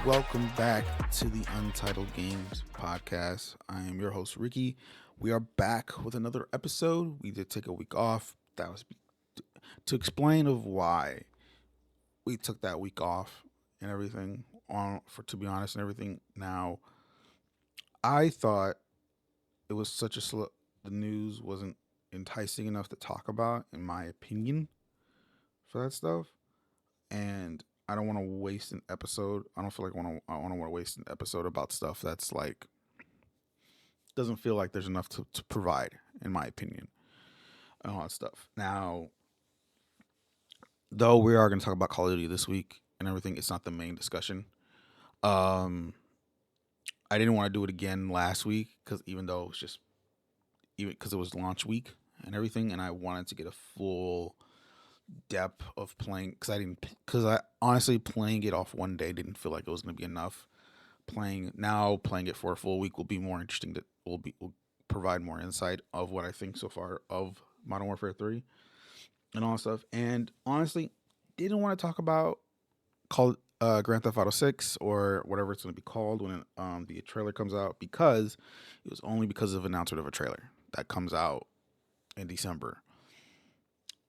Welcome back to the Untitled Games podcast. I am your host, Ricky. We are back with another episode. We did take a week off. That was to explain of why we took that week off and everything. For to be honest and everything. Now, I thought it was such a slow. The news wasn't enticing enough to talk about, in my opinion, for that stuff. And I don't want to waste an episode. I don't feel like I want to waste an episode about stuff that's like doesn't feel like there's enough to provide, in my opinion, and all that stuff. Now, though we are going to talk about Call of Duty this week and everything, it's not the main discussion. Um, I didn't want to do it again last week because even though it was just even because it was launch week and everything, and I wanted to get a full depth of playing because I honestly playing it off one day didn't feel like it was going to be enough. Playing it for a full week will be more interesting. That will provide more insight of what I think so far of Modern Warfare 3 and all that stuff. And honestly, didn't want to talk about Grand Theft Auto 6 or whatever it's going to be called when the trailer comes out, because it was only because of announcement of a trailer that comes out in December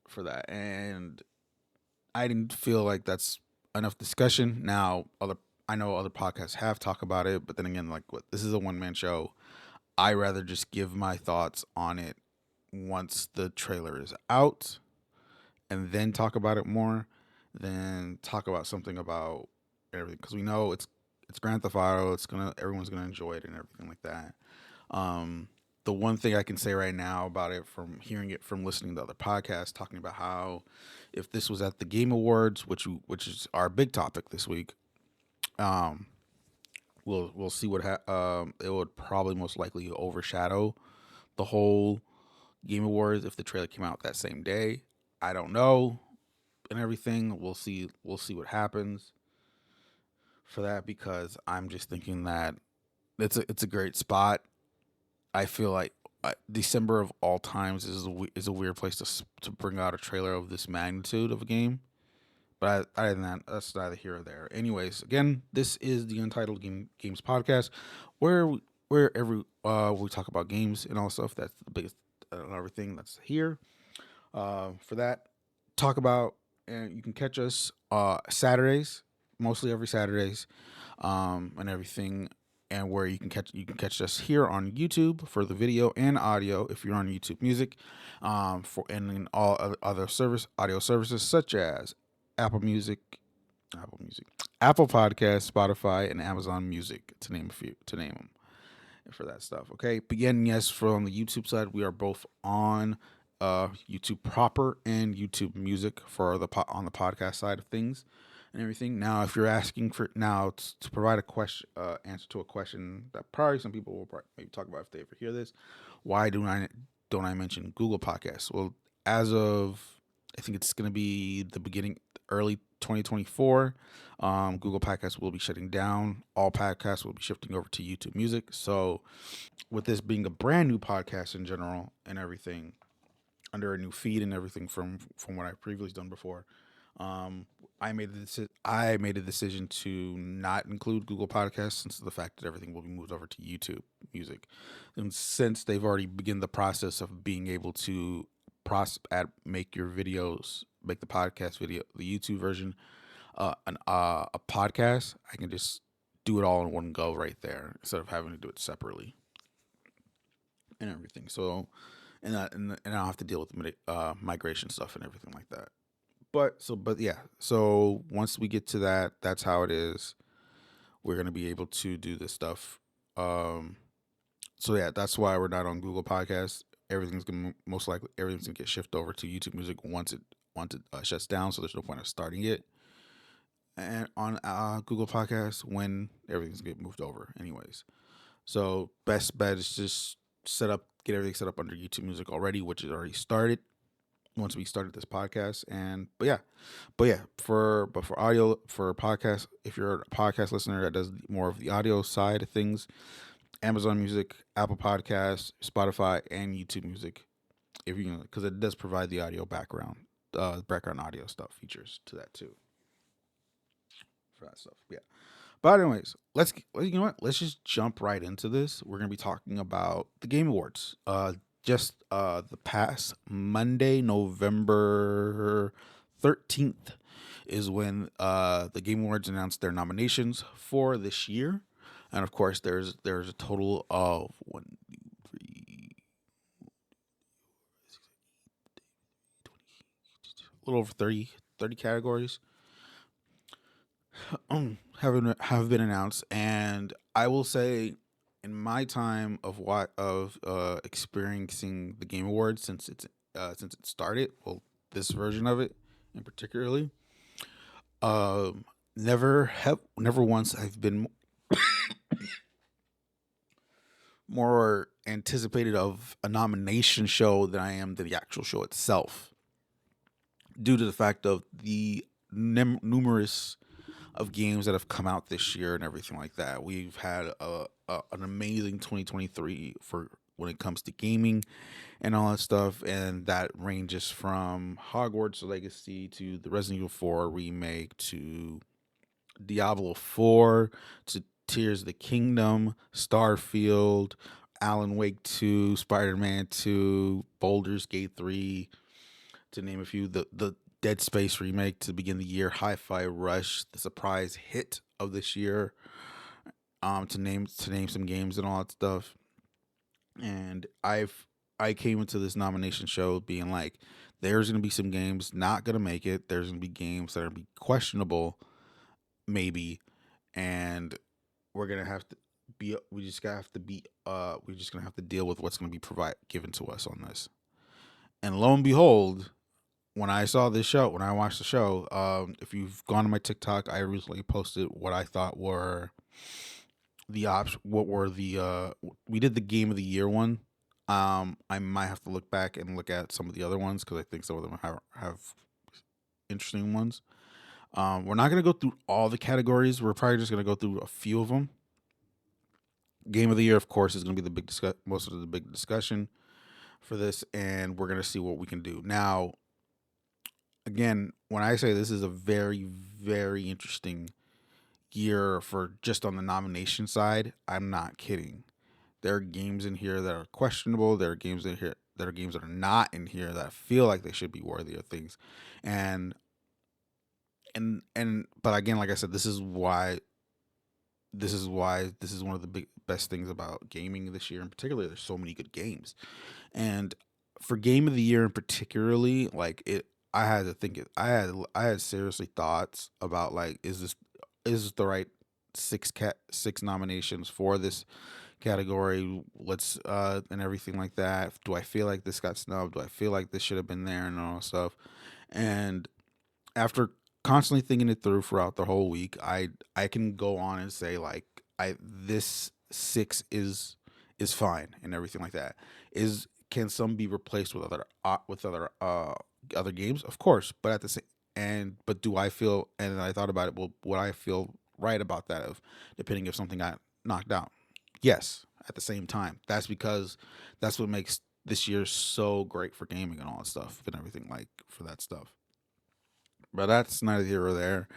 for that. And I didn't feel like that's enough discussion. Now, I know other podcasts have talked about it, but then again, this is a one-man show. I rather just give my thoughts on it once the trailer is out, and then talk about it more, than talk about something about everything, because we know it's Grand Theft Auto. Everyone's gonna enjoy it and everything like that. The one thing I can say right now about it, from hearing it from listening to other podcasts talking about how if this was at the Game Awards, which is our big topic this week, um, we'll see what it would probably most likely overshadow the whole Game Awards if the trailer came out that same day. I don't know, and everything. We'll see what happens for that, because I'm just thinking that it's a great spot. I feel like December of all times is a weird place to bring out a trailer of this magnitude of a game. But other than that, that's neither here or there. Anyways, again, this is the Untitled Games podcast, where we talk about games and all stuff. That's the biggest everything that's here. For that, talk about, and you can catch us Saturdays, mostly every Saturdays, and everything. And where you can catch us here on YouTube for the video and audio if you're on YouTube Music, for and in all other audio services such as Apple Music, Apple Podcasts, Spotify, and Amazon Music, to name a few, them for that stuff. Okay, begin. Yes, from the YouTube side, we are both on YouTube proper and YouTube Music for on the podcast side of things and everything. Now, if you're asking for to provide a question, answer to a question that probably some people will maybe talk about if they ever hear this, why don't I mention Google Podcasts? Well, as of, I think it's going to be early 2024, Google Podcasts will be shutting down. All podcasts will be shifting over to YouTube Music. So, with this being a brand new podcast in general and everything, under a new feed and everything from what I've previously done before, I made a decision to not include Google Podcasts, since of the fact that everything will be moved over to YouTube Music, and since they've already begun the process of being able to make the podcast video, the YouTube version, a podcast. I can just do it all in one go right there instead of having to do it separately and everything. So, and I don't have to deal with migration stuff and everything like that. But yeah. So once we get to that, that's how it is. We're gonna be able to do this stuff. So yeah, that's why we're not on Google Podcasts. Everything's gonna get shifted over to YouTube Music once it shuts down. So there's no point of starting it and on Google Podcasts when everything's get moved over, anyways. So best bet is just get everything set up under YouTube Music already, which is already started once we started this podcast. And but yeah, for audio, for podcasts, if you're a podcast listener that does more of the audio side of things, Amazon Music, Apple Podcasts, Spotify, and YouTube Music, if you because it does provide the audio background audio stuff features to that too, for that stuff. Yeah. But anyways, you know what? Let's just jump right into this. We're gonna be talking about the Game Awards. Just the past Monday, November 13th, is when the Game Awards announced their nominations for this year, and of course, there's a total of one, two, three, a little over 30 categories have been announced, and I will say, in my time of experiencing the Game Awards since it started, well, this version of it in particularly, um, never once I've been more anticipated of a nomination show than I am the actual show itself, due to the fact of the numerous of games that have come out this year and everything like that. We've had an amazing 2023 for when it comes to gaming and all that stuff, and that ranges from Hogwarts Legacy to the Resident Evil 4 remake to Diablo 4 to Tears of the Kingdom, Starfield, Alan Wake 2, Spider-Man 2, Baldur's Gate 3, to name a few. The Dead Space remake to begin the year, Hi-Fi Rush, the surprise hit of this year, to name some games and all that stuff. And I came into this nomination show being like, there's gonna be some games not gonna make it. There's gonna be games that are gonna be questionable, maybe, and we're gonna have to be. We just gotta have to be. We're just gonna have to deal with what's gonna be given to us on this. And lo and behold, when I saw this show, when I watched the show, if you've gone to my TikTok, I recently posted what I thought were the options. What were the we did the Game of the Year one. I might have to look back and look at some of the other ones because I think some of them have interesting ones. We're not gonna go through all the categories. We're probably just gonna go through a few of them. Game of the Year, of course, is gonna be most of the big discussion for this, and we're gonna see what we can do now. Again, when I say this is a very, very interesting year for just on the nomination side, I'm not kidding. There are games in here that are questionable. There are games in here that are games that are not in here that feel like they should be worthy of things. And but again, like I said, this is one of the best things about gaming this year in particular. There's so many good games. And for Game of the Year in particularly, like it, I had to think it. I had seriously thoughts about like, is this the right six nominations for this category? Let's and everything like that. Do I feel like this got snubbed? Do I feel like this should have been there and all stuff? And after constantly thinking it through throughout the whole week, I can go on and say like, I this six is fine and everything like that. Is Can some be replaced with other games? Of course, but at the same but do I feel, and I thought about it, well, would I feel right about that of depending if something got knocked out? Yes, at the same time. That's because that's what makes this year so great for gaming and all that stuff and everything like for that stuff. But that's neither here or there.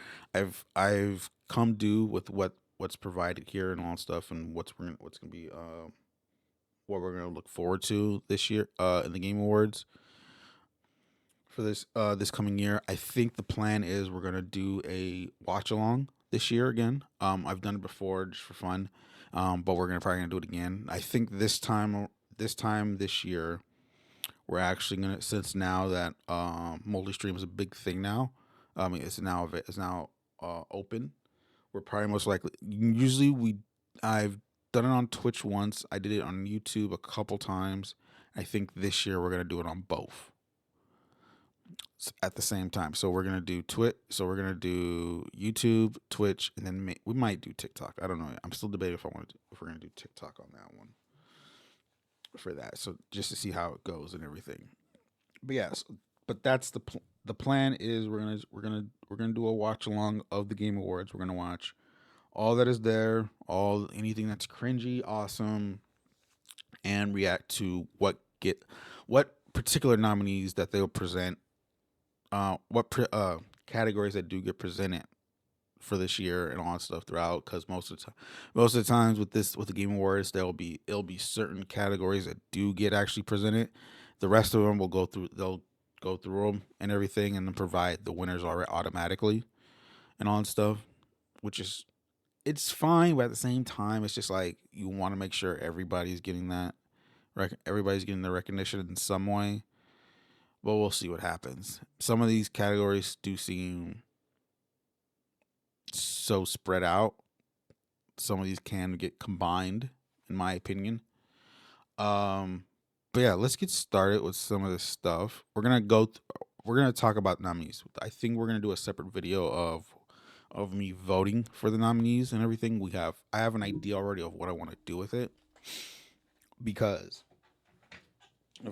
I've come due with what's provided here and all that stuff, and what's gonna be what we're gonna look forward to this year in the Game Awards for this coming year. I think the plan is we're gonna do a watch along this year again. I've done it before just for fun, but we're probably gonna do it again. I think this year we're actually gonna, since now that multi stream is a big thing now. It's now open. We're probably most likely. Usually I've done it on Twitch once. I did it on YouTube a couple times. I think this year we're gonna do it on both at the same time. So we're gonna do Twitch. So we're gonna do YouTube, Twitch, and then we might do TikTok. I don't know. I'm still debating if we're gonna do TikTok on that one for that. So just to see how it goes and everything. But yes, but that's the plan is we're gonna do a watch along of the Game Awards. We're gonna watch all that is there, all anything that's cringy, awesome, and react to what particular nominees that they'll present, categories that do get presented for this year and all that stuff throughout. Because most of the times with the Game Awards, it'll be certain categories that do get actually presented. The rest of them will go through. They'll go through them and everything, and then provide the winners already automatically and all that stuff, which is it's fine, but at the same time, it's just like you want to make sure everybody's getting that. Everybody's getting the recognition in some way, but we'll see what happens. Some of these categories do seem so spread out. Some of these can get combined, in my opinion. Um, but yeah, let's get started with some of this stuff. We're gonna talk about nominees. I think we're gonna do a separate video of me voting for the nominees and everything. I have an idea already of what I want to do with it because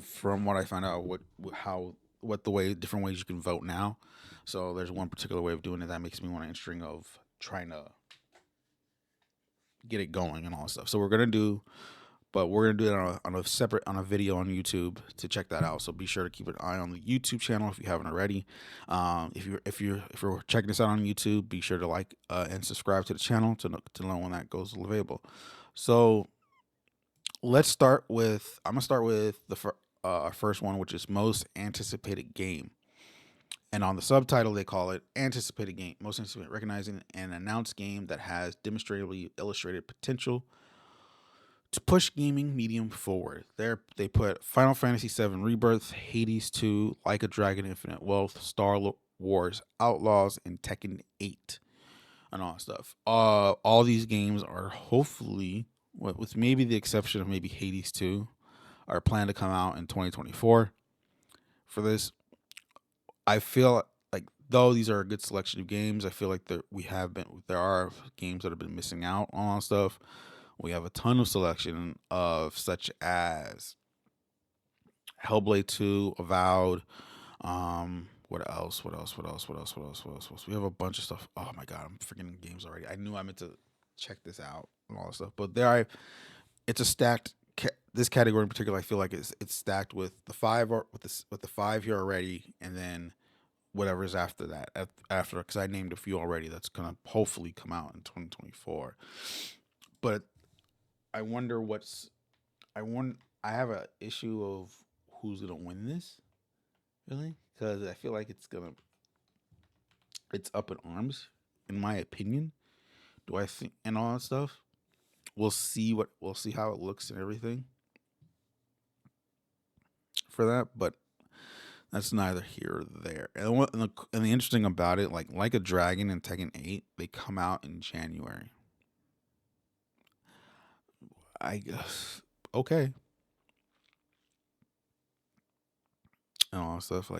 from what I found out, what the way different ways you can vote now. So there's one particular way of doing it that makes me want an string of trying to get it going and all that stuff. So we're gonna do it on a video on YouTube to check that out. So be sure to keep an eye on the YouTube channel if you haven't already. If you're checking this out on YouTube, be sure to like and subscribe to the channel to know when that goes available. So let's start with I'm gonna start with our first one, which is most anticipated game. And on the subtitle, they call it anticipated game, most anticipated, recognizing an announced game that has demonstrably illustrated potential to push gaming medium forward. They put Final Fantasy VII Rebirth, Hades 2, Like a Dragon, Infinite Wealth, Star Wars Outlaws, and Tekken 8, and all that stuff. All these games are hopefully, with maybe the exception of maybe Hades 2, are planned to come out in 2024. For this, I feel like though these are a good selection of games, I feel like there are games that have been missing out on stuff. We have a ton of selection of such as Hellblade 2, Avowed. What else? What else? What else? What else? What else? What else? What else? We have a bunch of stuff. Oh my god, I'm forgetting games already. I knew I meant to check this out and all this stuff, but it's a stacked. This category in particular, I feel like it's stacked with the five or with the five here already, and then whatever's after that. After because I named a few already that's gonna hopefully come out in 2024. But I wonder I have a issue of who's gonna win this, really, because I feel like it's up in arms, in my opinion. Do I think and all that stuff? We'll see how it looks and everything for that, but that's neither here or there. And the interesting about it, like a Dragon and Tekken 8, they come out in January. I guess okay. And all that stuff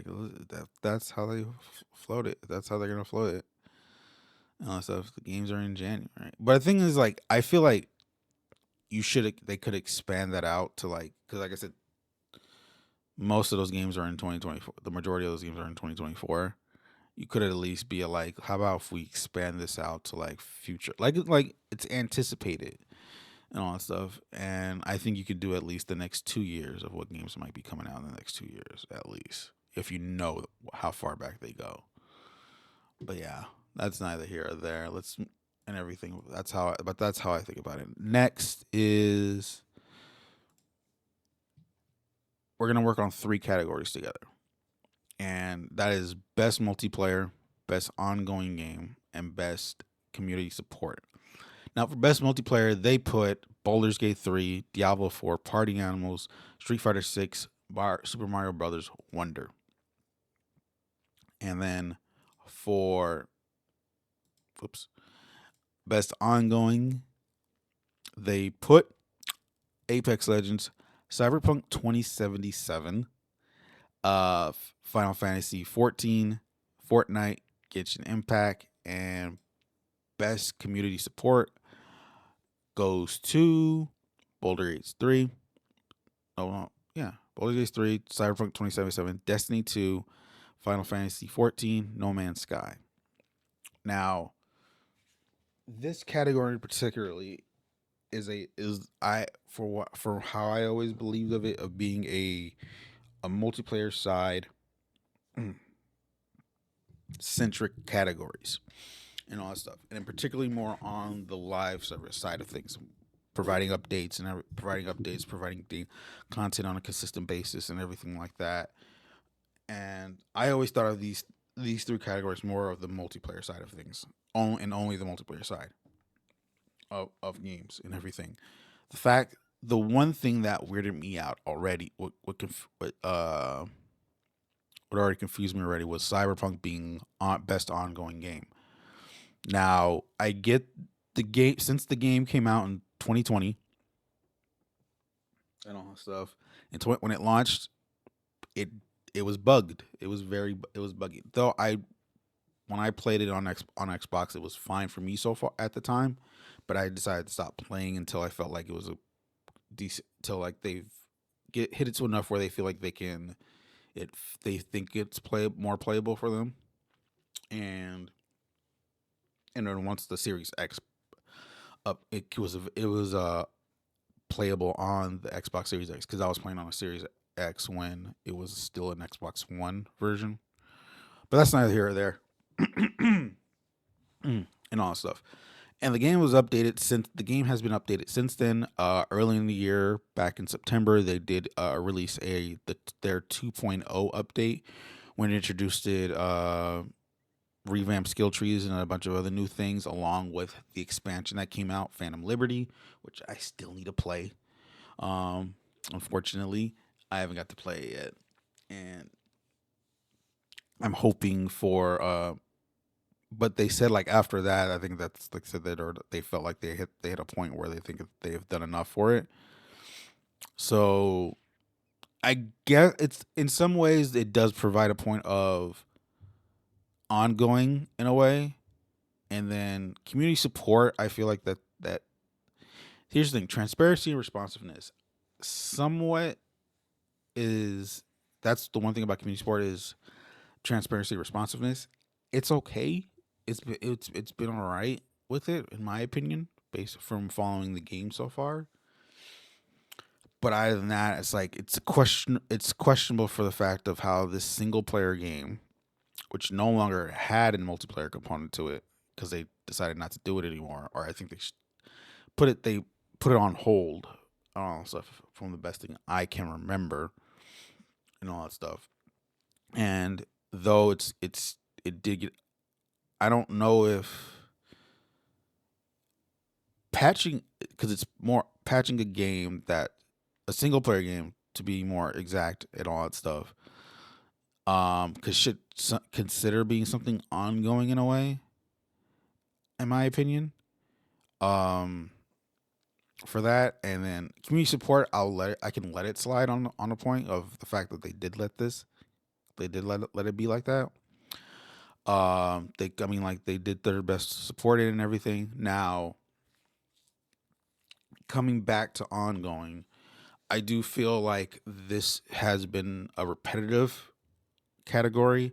that's how they float it. That's how they're gonna float it. And all that stuff. The games are in January, but the thing is, like, I feel like they could expand that out to because like I said, most of those games are in 2024. The majority of those games are in 2024. You could at least be how about if we expand this out to future, like it's anticipated and all that stuff. And I think you could do at least the next 2 years of what games might be coming out in the next 2 years, at least, if you know how far back they go. But yeah, that's neither here or there. And everything. That's how I think about it. Next is we're gonna work on 3 categories together, and that is best multiplayer, best ongoing game, and best community support. Now, for best multiplayer, they put Baldur's Gate 3, Diablo 4, Party Animals, Street Fighter 6, Super Mario Brothers Wonder. And then for best ongoing, they put Apex Legends, Cyberpunk 2077, Final Fantasy 14, Fortnite, Genshin Impact, and best community support goes to Baldur's Gate 3. Baldur's Gate 3, Cyberpunk 2077, Destiny 2, Final Fantasy 14, No Man's Sky. Now, this category particularly for how I always believed of it, of being a multiplayer side centric categories. and all that stuff, and particularly more on the live service side of things, providing updates and providing content on a consistent basis and everything like that. And I always thought of these three categories more of the multiplayer side of things, only the multiplayer side of games and everything. The one thing that weirded me out already, what already confused me already, was Cyberpunk being best ongoing game. Now I get the game since the game came out in 2020 and all that stuff. And when it launched, it it was bugged. It was buggy. Though I when I played it on Xbox, it was fine for me so far at the time. But I decided to stop playing until I felt like it was a decent, till like they've get hit it to enough where they feel like it they think it's more playable for them. And then once the Series X up, it was playable on the Xbox Series X because I was playing on a Series X when it was still an Xbox One version. But that's neither here or there. And all that stuff. And the game has been updated since then. Early in the year, back in September, they did release their 2.0 update when it introduced revamped skill trees and a bunch of other new things, along with the expansion that came out, Phantom Liberty, which I still need to play. Unfortunately, I haven't got to play it yet, and I'm hoping for. But they said like after that, I think that's like said that, or they felt like they hit a point where they think they've done enough for it. So I guess it's in some ways it does provide a point of ongoing in a way, and then community support. I feel like that here's the thing: transparency and responsiveness. Somewhat is that's the one thing about community support is transparency, responsiveness. It's okay. It's been all right with it in my opinion, based from following the game so far. But other than that, it's like it's a question. It's questionable for the fact of how this single player game, which no longer had a multiplayer component to it because they decided not to do it anymore, or I think they put it on hold. All stuff from the best thing I can remember and all that stuff. And though it did get, I don't know if patching because it's more patching a single player game to be more exact and all that stuff. Because should consider being something ongoing in a way, in my opinion. Um, for that, and then community support, I can let it slide on the point of the fact that they did let it be like that. I mean, like they did their best to support it and everything. Now, coming back to ongoing, I do feel like this has been a repetitive category.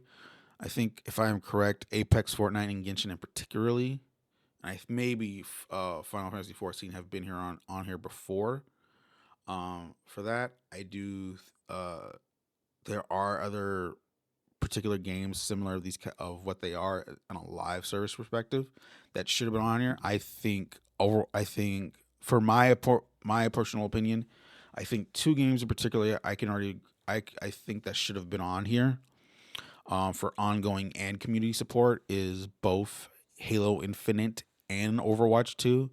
I think if I am correct, Apex, Fortnite, and Genshin in particularly, and I maybe Final Fantasy 14 have been here on here before. For that, I do. There are other particular games similar of of what they are on a live service perspective that should have been on here. I think for my personal opinion, I think two games in particular I think that should have been on here for ongoing and community support is both Halo Infinite and Overwatch 2.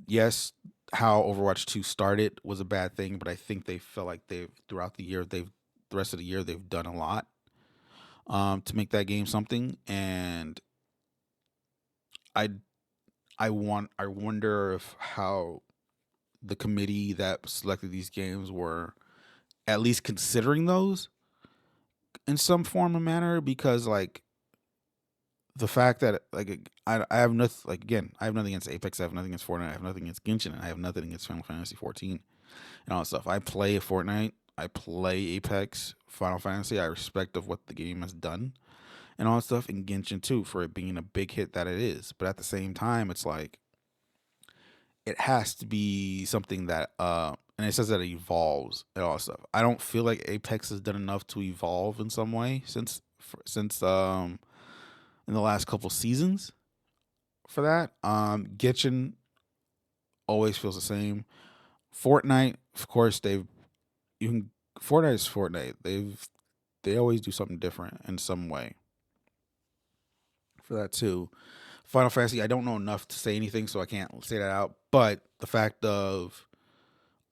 Yes, how Overwatch 2 started was a bad thing, but I think they felt like they've throughout the rest of the year they've done a lot to make that game something. And I I wonder if how the committee that selected these games were at least considering those in some form or manner, because like the fact that like I have nothing, like again, I have nothing against Apex, I have nothing against Fortnite, I have nothing against Genshin, and I have nothing against Final Fantasy 14 and all that stuff. I play Fortnite, I play Apex, Final Fantasy. I respect of what the game has done and all that stuff, and Genshin too for it being a big hit that it is. But at the same time, it's like it has to be something that and it says that it evolves and all that stuff. I don't feel like Apex has done enough to evolve in some way since in the last couple seasons. for that. Gitchin always feels the same. Fortnite, of course, you can Fortnite is Fortnite. They always do something different in some way for that too. Final Fantasy, I don't know enough to say anything, so I can't say that out. But the fact of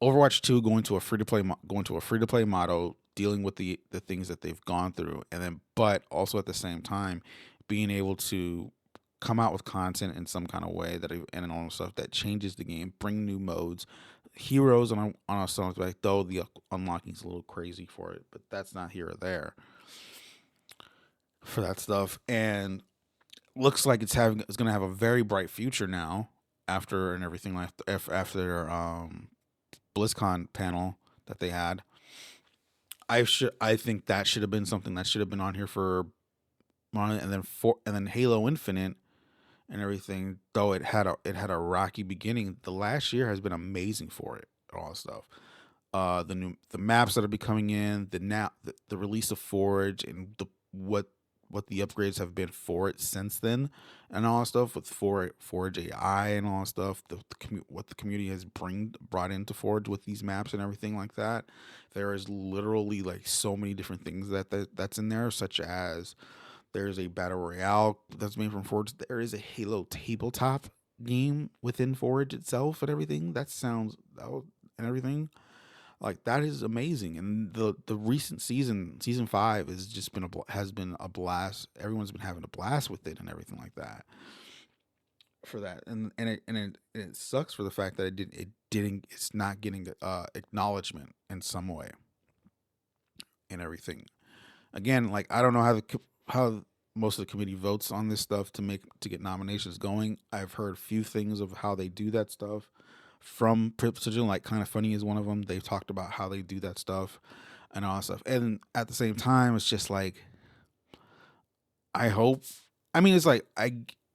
Overwatch 2 going to a free to play model, dealing with the things that they've gone through, and then but also at the same time being able to come out with content in some kind of way and all stuff that changes the game, bring new modes, heroes on a song like though the unlocking's a little crazy for it, but that's not here or there for that stuff. And looks like it's gonna have a very bright future now after and everything like after BlizzCon panel that they had. I think that should have been something that should have been on here and then Halo Infinite and everything. Though it had a rocky beginning, the last year has been amazing for it and all that stuff. The maps that are be coming in, the release of Forge and what the upgrades have been for it since then, and all that stuff with Forge AI and all that stuff. What the community has brought into Forge with these maps and everything like that. There is literally like so many different things that's in there, such as there's a battle royale that's made from Forge. There is a Halo tabletop game within Forge itself and everything. And everything like that is amazing. And the recent season 5 has been a blast. Everyone's been having a blast with it and everything like that for that. And it sucks for the fact that it's not getting acknowledgement in some way and everything. Again, like I don't know how most of the committee votes on this stuff to get nominations going. I've heard few things of how they do that stuff from Precision. Like Kind of Funny is one of them. They've talked about how they do that stuff and all that stuff. And at the same time, it's just like I hope. I mean, it's like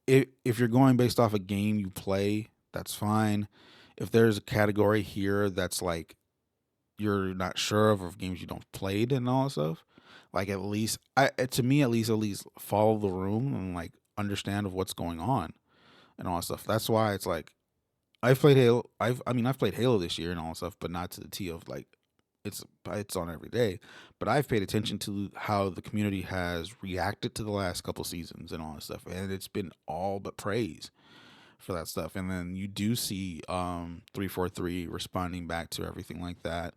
if you're going based off a game you play, that's fine. If there's a category here that's like you're not sure of games you don't played and all that stuff, like at least to me at least follow the room and like understand of what's going on and all that stuff. That's why it's like I've played Halo. I've played Halo this year and all that stuff, but not to the T of like it's on every day. But I've paid attention to how the community has reacted to the last couple seasons and all that stuff, and it's been all but praise for that stuff. And then you do see 343 responding back to everything like that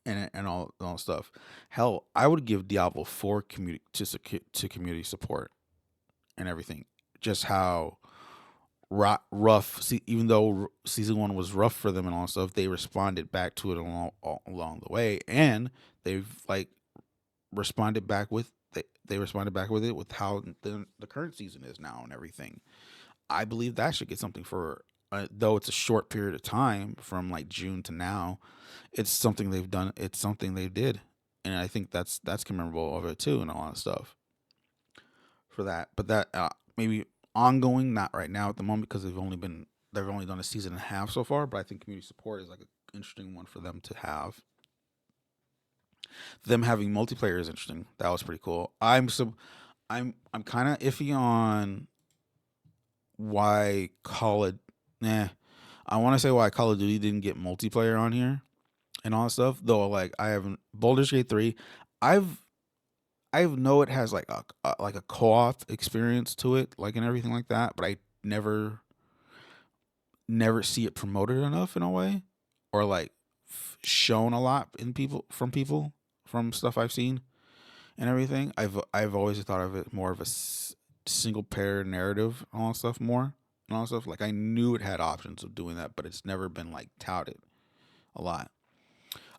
and all stuff. Hell, I would give Diablo 4 to community support and everything. Just how rough. See, even though season 1 was rough for them and all stuff, they responded back to it along the way, and they've like responded back with they responded back with it with how the current season is now and everything. I believe that should get something for. Though it's a short period of time from like June to now, it's something they've done. It's something they did, and I think that's commendable of it too, and all that stuff for that. But that maybe ongoing, not right now at the moment because they've only done a season and a half so far. But I think community support is like an interesting one for them to have. Them having multiplayer is interesting. That was pretty cool. I'm kind of iffy on why Call of nah. I want to say why Call of Duty didn't get multiplayer on here and all that stuff. Though, like I haven't Baldur's Gate 3. I've I know it has like a co-op experience to it, like and everything like that. But I never see it promoted enough in a way, or like shown a lot in people from stuff I've seen and everything. I've always thought of it more of a single pair narrative and all that stuff more and all that stuff. Like I knew it had options of doing that, but it's never been like touted a lot.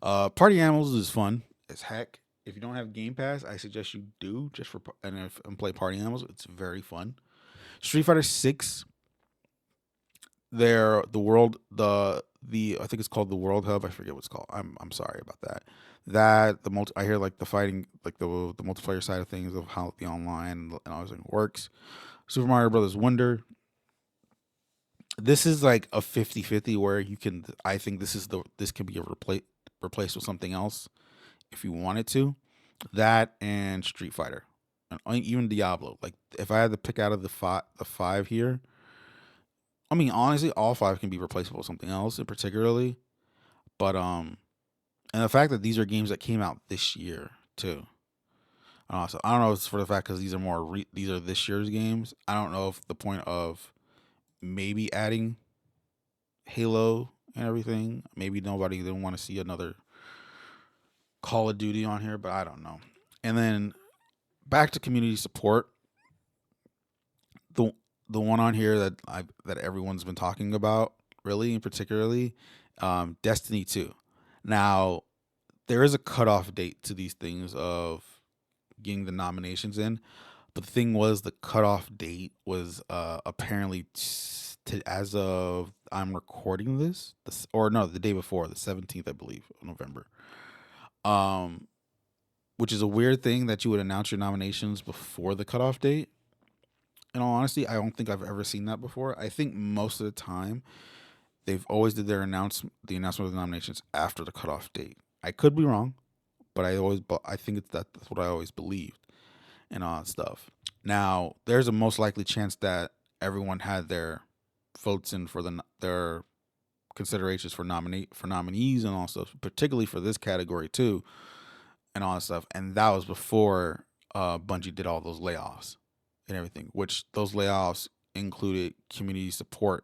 Party Animals is fun as heck. If you don't have Game Pass, I suggest you do just for and play Party Animals. It's very fun. Street Fighter 6. The world the I think it's called the World Hub. I forget what it's called. I'm sorry about that. I hear like the fighting like the multiplayer side of things of how the online and everything works. Super Mario Brothers Wonder. This is like a 50-50 where you can I think this can be replaced with something else if you wanted to. That and Street Fighter. and even Diablo. Like if I had to pick out of the five here, I mean honestly, all five can be replaceable with something else, particularly. But and the fact that these are games that came out this year too. So I don't know if it's for the fact because these are these are this year's games. I don't know if the point of maybe adding Halo and everything. Maybe nobody didn't want to see another Call of Duty on here, but I don't know. And then back to community support. The the one on here that everyone's been talking about, really and particularly, Destiny 2. Now there is a cutoff date to these things of getting the nominations in, but the thing was the cutoff date was apparently as of I'm recording this, or no, the day before, the 17th, I believe, of November. Um, which is a weird thing that you would announce your nominations before the cutoff date. In all honesty, I don't think I've ever seen that before. I think most of the time they've always did the announcement of the nominations after the cutoff date. I could be wrong, but I think that's what I always believed and all that stuff. Now, there's a most likely chance that everyone had their votes in for their considerations for nominees and all stuff, particularly for this category too, and all that stuff. And that was before Bungie did all those layoffs and everything, which those layoffs included community support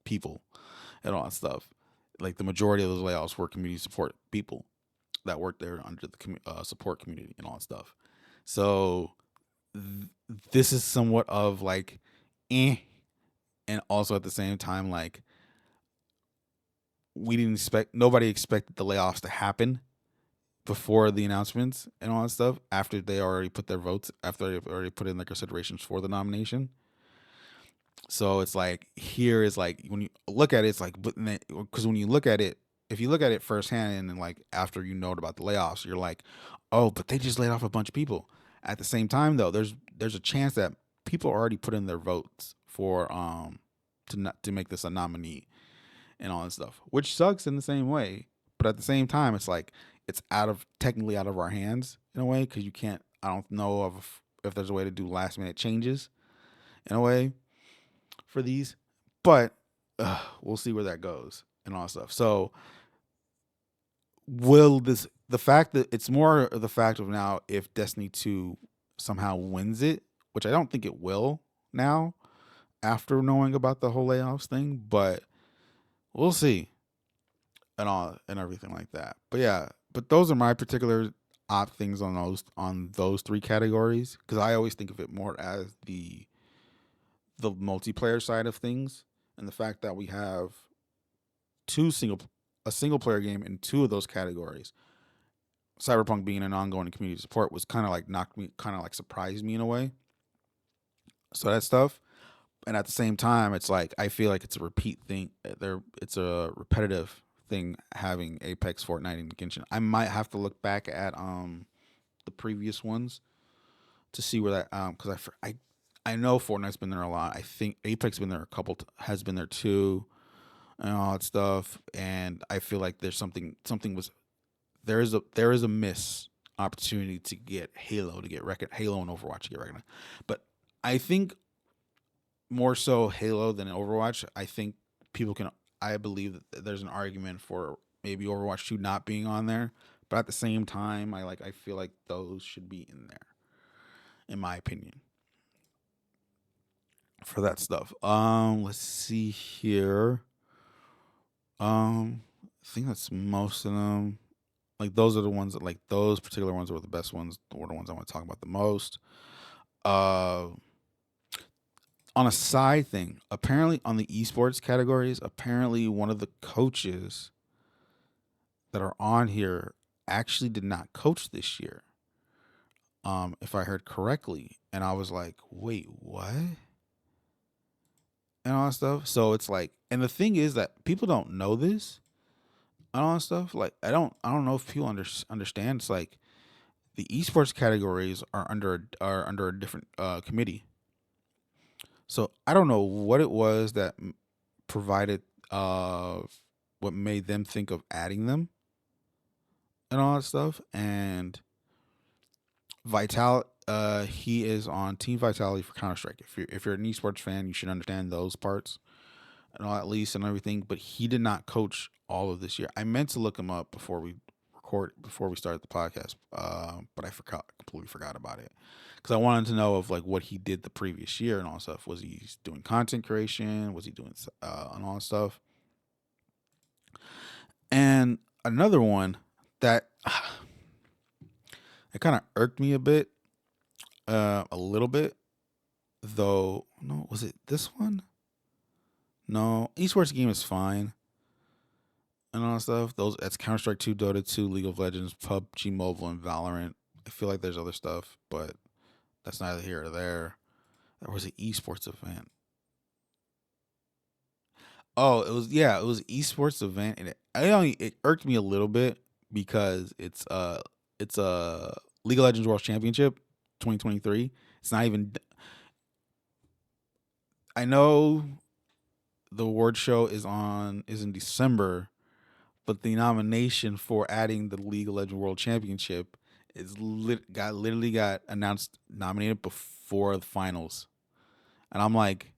people and all that stuff. Like the majority of those layoffs were community support people that worked there under the support community and all that stuff. So this is somewhat of like, eh, and also at the same time, like nobody expected the layoffs to happen before the announcements and all that stuff. After they already put their votes, after they've already put in their considerations for the nomination. So it's like here is like when you look at it, it's like because when you look at it, if you look at it firsthand and like after you know about the layoffs, you're like, oh, but they just laid off a bunch of people. At the same time, though, there's a chance that people already put in their votes for to make this a nominee and all that stuff, which sucks in the same way. But at the same time, it's like it's technically out of our hands in a way because you can't. I don't know if there's a way to do last minute changes in a way for these, but we'll see where that goes and all that stuff. So will the fact that it's more the fact of now if Destiny 2 somehow wins it, which I don't think it will now after knowing about the whole layoffs thing, but we'll see and all and everything like that. But yeah, but those are my particular opt things on those three categories because I always think of it more as the multiplayer side of things and the fact that we have a single player game in two of those categories. Cyberpunk being an ongoing community support was kind of like surprised me in a way. So that stuff, and at the same time, it's like I feel like it's a repeat thing. It's a repetitive thing having Apex, Fortnite, and Genshin. I might have to look back at the previous ones to see where that because I know Fortnite's been there a lot. I think Apex been there has been there too, and all that stuff. And I feel like there's something was there is a miss opportunity to get Halo and Overwatch to get recognized. But I think more so Halo than Overwatch. I believe that there's an argument for maybe Overwatch 2 not being on there. But at the same time, I feel like those should be in there, in my opinion, for that stuff. Let's see here. I think that's most of them. Like those are the ones that like those particular ones were the best ones, or the ones I want to talk about the most. Uh, on a side thing, apparently on the esports categories, apparently one of the coaches that are on here actually did not coach this year. If I heard correctly, and I was like, wait, what? And all that stuff. So it's like, and the thing is that people don't know this and all that stuff. Like, I don't know if people understand. It's like the esports categories are under a different committee. So I don't know what it was that provided what made them think of adding them and all that stuff. And Vital. He is on Team Vitality for Counter Strike. If you're an esports fan, you should understand those parts and all at least and everything. But he did not coach all of this year. I meant to look him up before we started the podcast, but I completely forgot about it because I wanted to know of like what he did the previous year and all that stuff. Was he doing content creation? Was he doing and all that stuff? And another one that it kind of irked me a little bit, though. No, was it this one? No, esports game is fine and all that stuff. That's Counter Strike 2, Dota 2, League of Legends, PUBG Mobile, and Valorant. I feel like there's other stuff, but that's neither here or there. There was an esports event. Oh, it was an esports event, and it irked me a little bit because it's a League of Legends World Championship 2023. It's not even. I know the award show is in December, but the nomination for adding the League of Legends World Championship literally got announced nominated before the finals, and I'm like,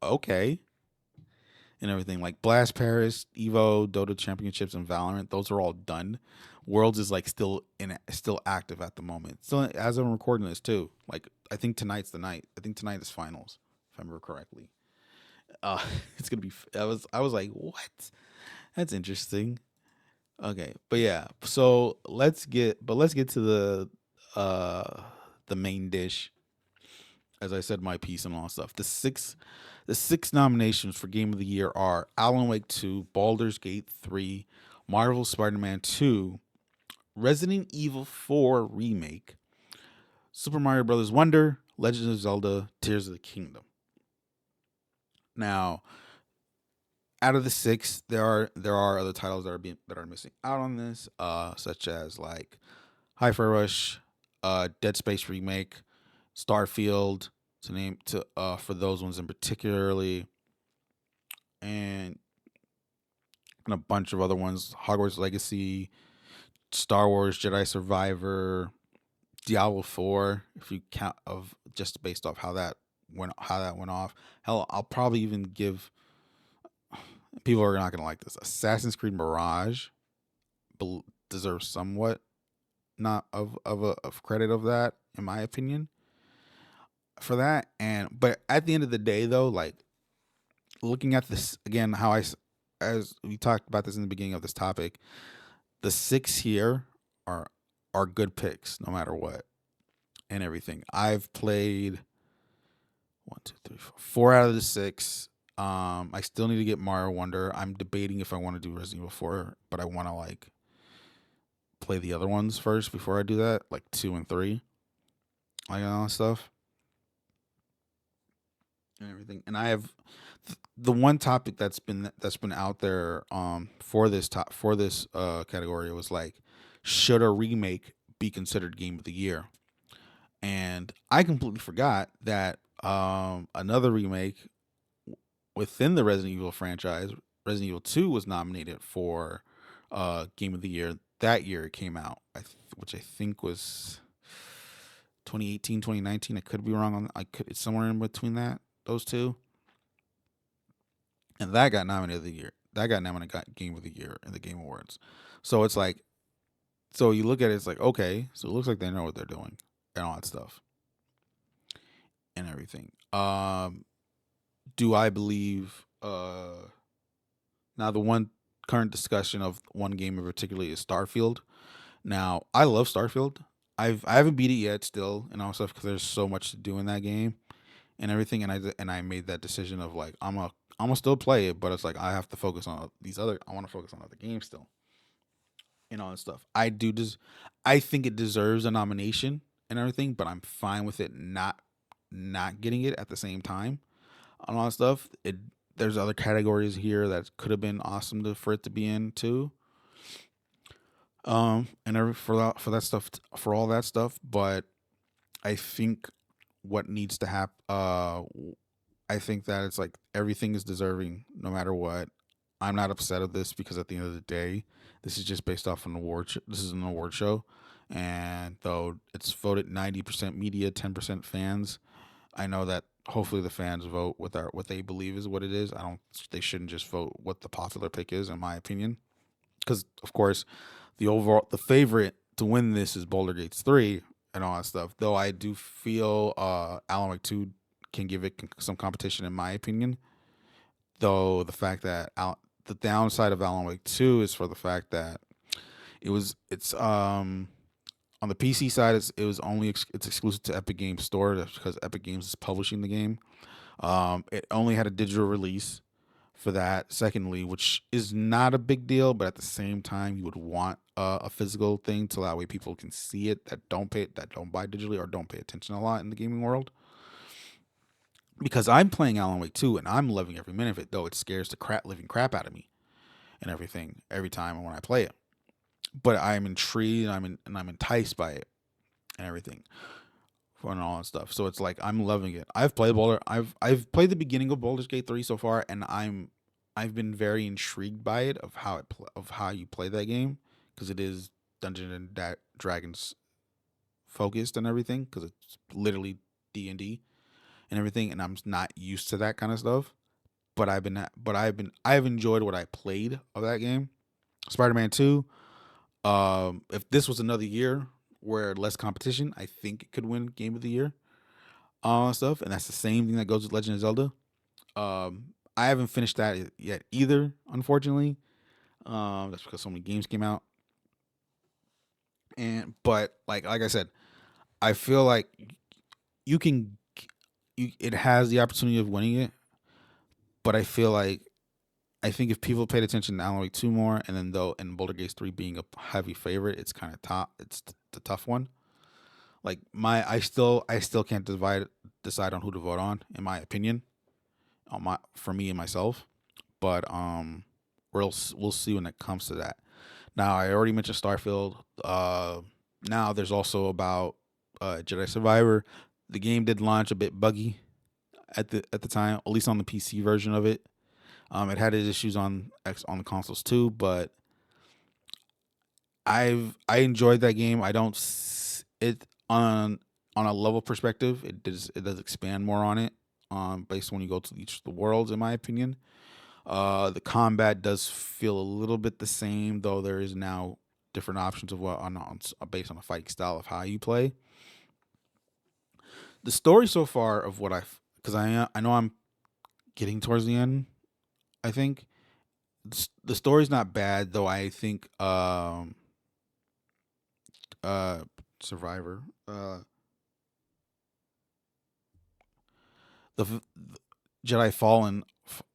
okay, and everything like Blast Paris, Evo, Dota Championships, and Valorant. Those are all done. Worlds is like still active at the moment. Still as I'm recording this too. Like I think tonight's the night. I think tonight is finals, if I remember correctly. It's gonna be. I was like, what? That's interesting. Okay, but yeah. So let's get to the main dish. As I said, my piece and all that stuff. The six nominations for Game of the Year are Alan Wake 2, Baldur's Gate 3, Marvel Spider-Man 2, Resident Evil 4 Remake, Super Mario Bros. Wonder, Legend of Zelda, Tears of the Kingdom. Now, out of the six, there are other titles that are missing out on this, such as like Hi-Fi Rush, Dead Space Remake, Starfield, for those ones in particularly, and a bunch of other ones: Hogwarts Legacy, Star Wars Jedi Survivor, Diablo 4. If you count of just based off how that went off. Hell, I'll probably even give people are not gonna like this. Assassin's Creed Mirage deserves somewhat not of credit of that in my opinion for that. And but at the end of the day though, like looking at this again, as we talked about this in the beginning of this topic, the six here are are good picks no matter what and everything. I've played one, two, three, four out of the six. I still need to get Mario Wonder. I'm debating if I want to do Resident Evil 4, but I want to like play the other ones first before I do that, like 2 and 3, like all that stuff and everything. And I have the one topic that's been out there for this category was like, should a remake be considered game of the year? And I completely forgot that another remake within the Resident Evil franchise, Resident Evil 2, was nominated for game of the year that year it came out, which I think was 2018, 2019. I could be wrong on. It's somewhere in between those two, and that got nominated the year. That got nominated got Game of the Year in the Game Awards. So it's like, so you look at it, it's like, okay, so it looks like they know what they're doing and all that stuff and everything. Do I believe? Now the one current discussion of one game in particular is Starfield. Now I love Starfield. I haven't beat it yet still and all stuff because there's so much to do in that game and everything. And I made that decision of like I'm gonna still play it, but it's like I have to focus on these other. I want to focus on other games still and all that stuff. I think it deserves a nomination and everything, but I'm fine with it not getting it at the same time and all that stuff. There's other categories here that could have been awesome for it to be in too. For that stuff, for all that stuff, but I think what needs to happen. I think that it's like everything is deserving, no matter what. I'm not upset of this because at the end of the day, this is just based off an award. This is an award show, And though it's voted 90% media, 10% fans, I know that hopefully the fans vote with what they believe is what it is. I don't. They shouldn't just vote what the popular pick is, in my opinion. Because of course, the favorite to win this is Boulder Gates 3 and all that stuff. Though I do feel Alan Wake 2 can give it some competition, in my opinion. Though the fact that the downside of Alan Wake 2 is for the fact that it's on the PC side, it was only it's exclusive to Epic Games Store. That's because Epic Games is publishing the game. It only had a digital release for that. Secondly, which is not a big deal, but at the same time, you would want a physical thing to that way people can see it that don't buy digitally or don't pay attention a lot in the gaming world. Because I'm playing Alan Wake 2 and I'm loving every minute of it, though it scares the living crap out of me and everything every time when I play it. But I'm intrigued and I'm enticed by it and everything and all that stuff. So it's like I'm loving it. I've played the beginning of Baldur's Gate 3 so far, and I've been very intrigued by it of how you play that game, because it is Dungeons and Dragons focused and everything, because it's literally D&D and everything, and I'm not used to that kind of stuff. But I've enjoyed what I played of that game. Spider-Man 2. If this was another year where less competition, I think it could win Game of the Year. Stuff, and that's the same thing that goes with Legend of Zelda. I haven't finished that yet either, unfortunately. That's because so many games came out, and but like I said, I feel like you can, it has the opportunity of winning it, but I think if people paid attention to Alan Wake 2 more, and then though and Boulder Gates 3 being a heavy favorite, it's kind of top. It's the tough one. Like I still can't decide on who to vote on, in my opinion, on my for me and myself. But we'll see when it comes to that. Now I already mentioned Starfield. Now there's also about Jedi Survivor. The game did launch a bit buggy at the time, at least on the PC version of it. It had its issues on the consoles too, but I enjoyed that game. I don't it on a level perspective. It does expand more on it, based when you go to each of the worlds, in my opinion. The combat does feel a little bit the same, though there is now different options of what based on the fighting style of how you play. The story so far of what because I know I'm getting towards the end. I think the story's not bad, though. I think uh Survivor the Jedi Fallen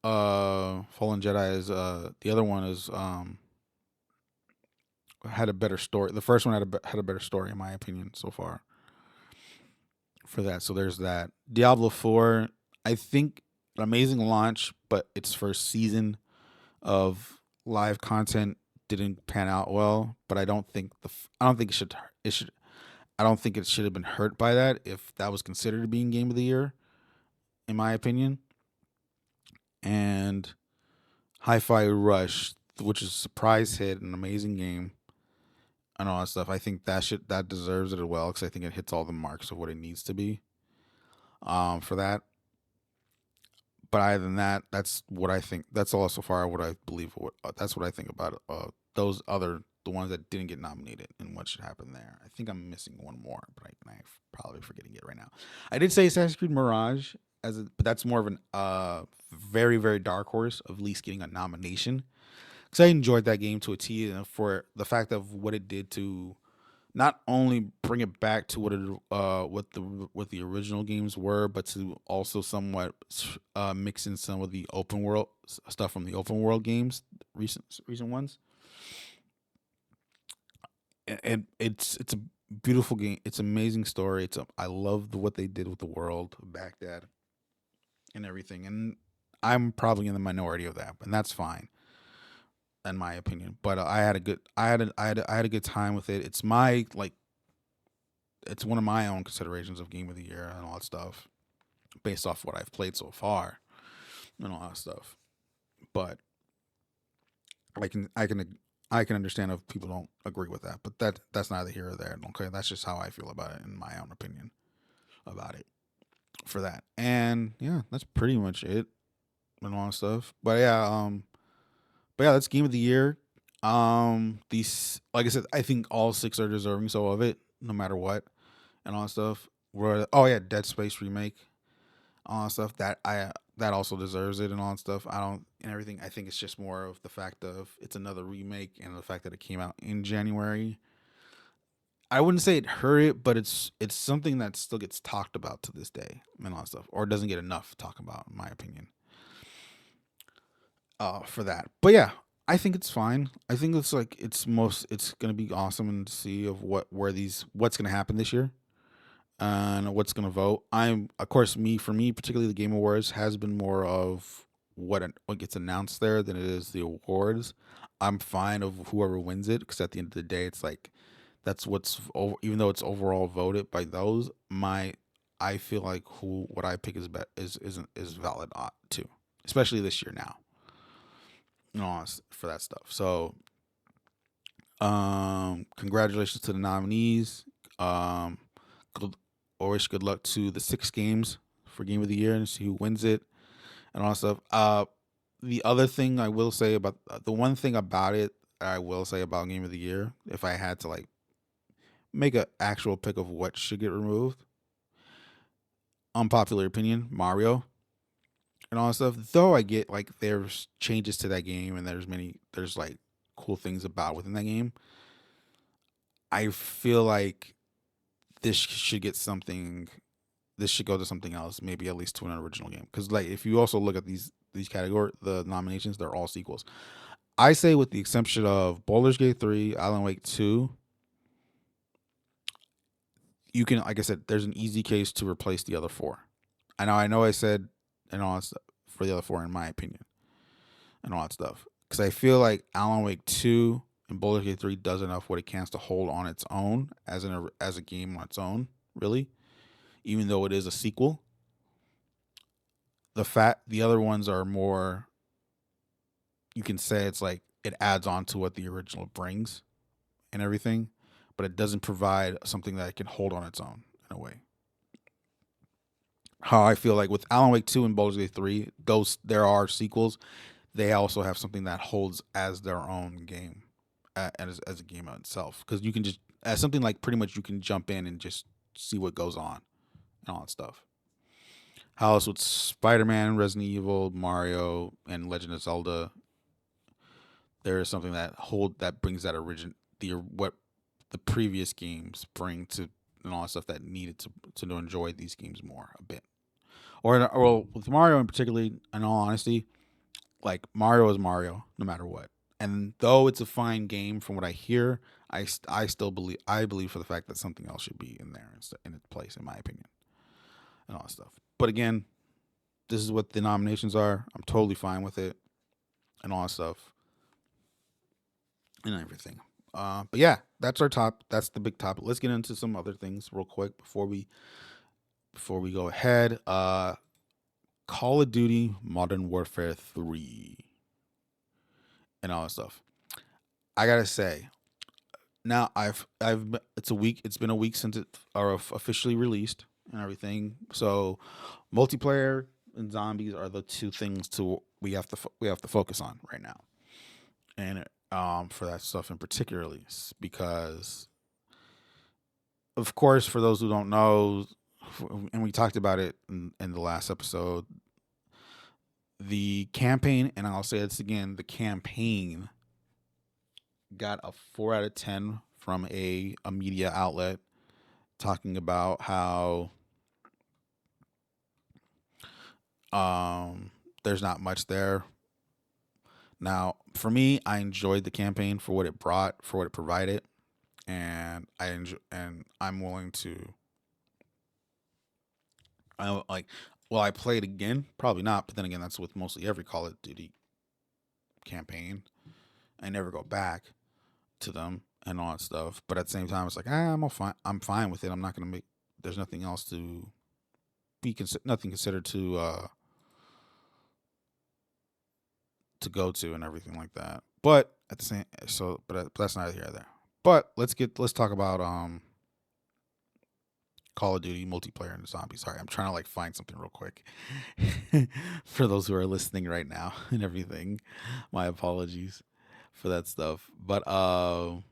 Fallen Jedi is the other one is had a better story. The first one had a better story, in my opinion, so far for that. So there's that. Diablo 4, I think an amazing launch, but its first season of live content didn't pan out well. But I don't think it should I don't think it should have been hurt by that if that was considered being game of the year, in my opinion. And Hi-Fi Rush, which is a surprise hit, an amazing game, and all that stuff. I think that deserves it as well, because I think it hits all the marks of what it needs to be. For that. But other than that, that's what I think. That's all so far what I believe. That's what I think about the ones that didn't get nominated and what should happen there. I think I'm missing one more, but I'm probably forgetting it right now. I did say Assassin's Creed Mirage but that's more of an very very dark horse of at least getting a nomination, because I enjoyed that game to a T, and for the fact of what it did to not only bring it back to what the original games were, but to also somewhat mix in some of the open world stuff from the open world games, recent ones. And it's a beautiful game. It's an amazing story. I love what they did with the world of Baghdad and everything. And I'm probably in the minority of that, and that's fine in my opinion. But I had a good time with it. It's one of my own considerations of game of the year and all that stuff, based off what I've played so far and all that stuff. But I can I can understand if people don't agree with that, but that's neither here or there. Okay, that's just how I feel about it, in my own opinion about it for that. And yeah, that's pretty much it and all that stuff. But yeah, that's game of the year. These, like I said, I think all six are deserving so of it, no matter what, and all that stuff. Oh yeah, Dead Space remake, all that stuff. That also deserves it and all that stuff. I don't and everything. I think it's just more of the fact of it's another remake and the fact that it came out in January. I wouldn't say it hurt it, but it's something that still gets talked about to this day and all that stuff, or doesn't get enough talk about, in my opinion. For that. But yeah, I think it's fine. I think it's gonna be awesome and to see of what's gonna happen this year and what's gonna vote. I'm of course me for me particularly the Game Awards has been more of what gets announced there than it is the awards. I'm fine of whoever wins it because at the end of the day it's like that's what's over, even though it's overall voted by those my I feel like who what I pick is valid too, especially this year now. No, for that stuff. So, congratulations to the nominees. Um, good, always good luck to the 6 games for Game of the Year and see who wins it and all that stuff. The other thing I will say about the one thing about it I will say about Game of the Year, if I had to like make an actual pick of what should get removed, unpopular opinion, Mario and all that stuff. Though I get like there's changes to that game and there's like cool things about within that game. I feel like this should get something. This should go to something else, maybe at least to an original game. Because like if you also look at these category the nominations, they're all sequels. I say with the exception of Baldur's Gate 3, Alan Wake 2, you can like I said, there's an easy case to replace the other 4. I know I said and all that stuff for the other 4 in my opinion and all that stuff. Because I feel like Alan Wake 2 and Baldur's Gate 3 does enough what it can to hold on its own as a game on its own, really. Even though it is a sequel, the other ones are more. You can say it's like it adds on to what the original brings and everything, but it doesn't provide something that it can hold on its own in a way. How I feel like with Alan Wake 2 and Baldur's Gate 3, those there are sequels. They also have something that holds as their own game, as a game itself. Because you can just as something like pretty much you can jump in and just see what goes on and all that stuff. How else with Spider-Man, Resident Evil, Mario, and Legend of Zelda, there is something that brings that what the previous games bring to and all that stuff that needed to enjoy these games more a bit. Or with Mario in particularly, in all honesty, like Mario is Mario no matter what. And though it's a fine game from what I hear, I still believe for the fact that something else should be in there in its place in my opinion and all that stuff. But again, this is what the nominations are. I'm totally fine with it and all that stuff and everything. But yeah, that's our top. That's the big topic. Let's get into some other things real quick before we go ahead. Call of Duty Modern Warfare 3 and all that stuff. I gotta say, now it's been a week since it are officially released and everything. So multiplayer and zombies are the two things we have to focus on right now, and for that stuff in particularly because of course for those who don't know, and we talked about it in the last episode, the campaign, and I'll say this again, the campaign got a 4 out of 10 from a media outlet talking about how there's not much there. Now, for me, I enjoyed the campaign for what it brought, for what it provided, and I'm willing to. I like. Will I play it again? Probably not. But then again, that's with mostly every Call of Duty campaign. I never go back to them and all that stuff. But at the same time, it's like I'm fine with it. I'm not gonna make. There's nothing else to nothing considered to go to and everything like that. But at the same but that's neither here nor there. But let's talk about Call of Duty multiplayer and zombies. Sorry, I'm trying to like find something real quick for those who are listening right now and everything. My apologies for that stuff, but and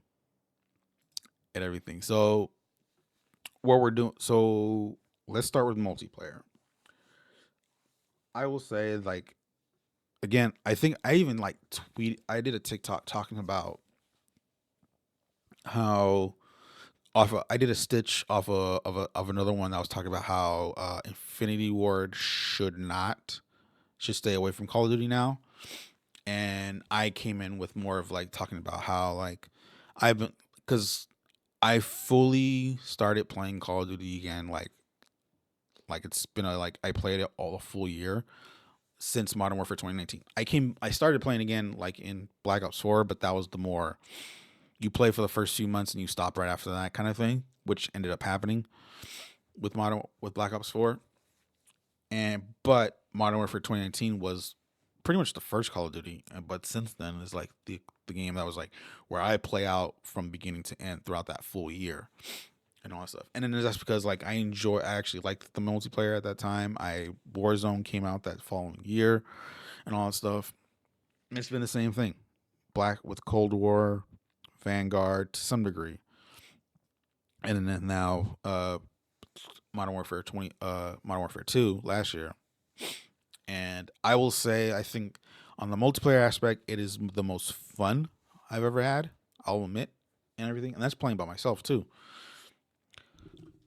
everything. So what we're doing. So let's start with multiplayer. I will say like again. I think I even like tweet. I did a TikTok talking about how I did a stitch off of another one that was talking about how Infinity Ward should stay away from Call of Duty now, and I came in with more of like talking about how like I've been because I fully started playing Call of Duty again like it's been a like I played it all a full year since Modern Warfare 2019. I started playing again like in Black Ops 4, but that was the more you play for the first few months and you stop right after that kind of thing, which ended up happening with Black Ops 4. But Modern Warfare 2019 was pretty much the first Call of Duty, but since then is like the game that was like where I play out from beginning to end throughout that full year and all that stuff. And then that's because like I actually liked the multiplayer at that time. Warzone came out that following year and all that stuff. And it's been the same thing. Black with Cold War, Vanguard to some degree, and then now Modern Warfare 2 last year. And I will say I think on the multiplayer aspect it is the most fun I've ever had. I'll admit and everything, and that's playing by myself too.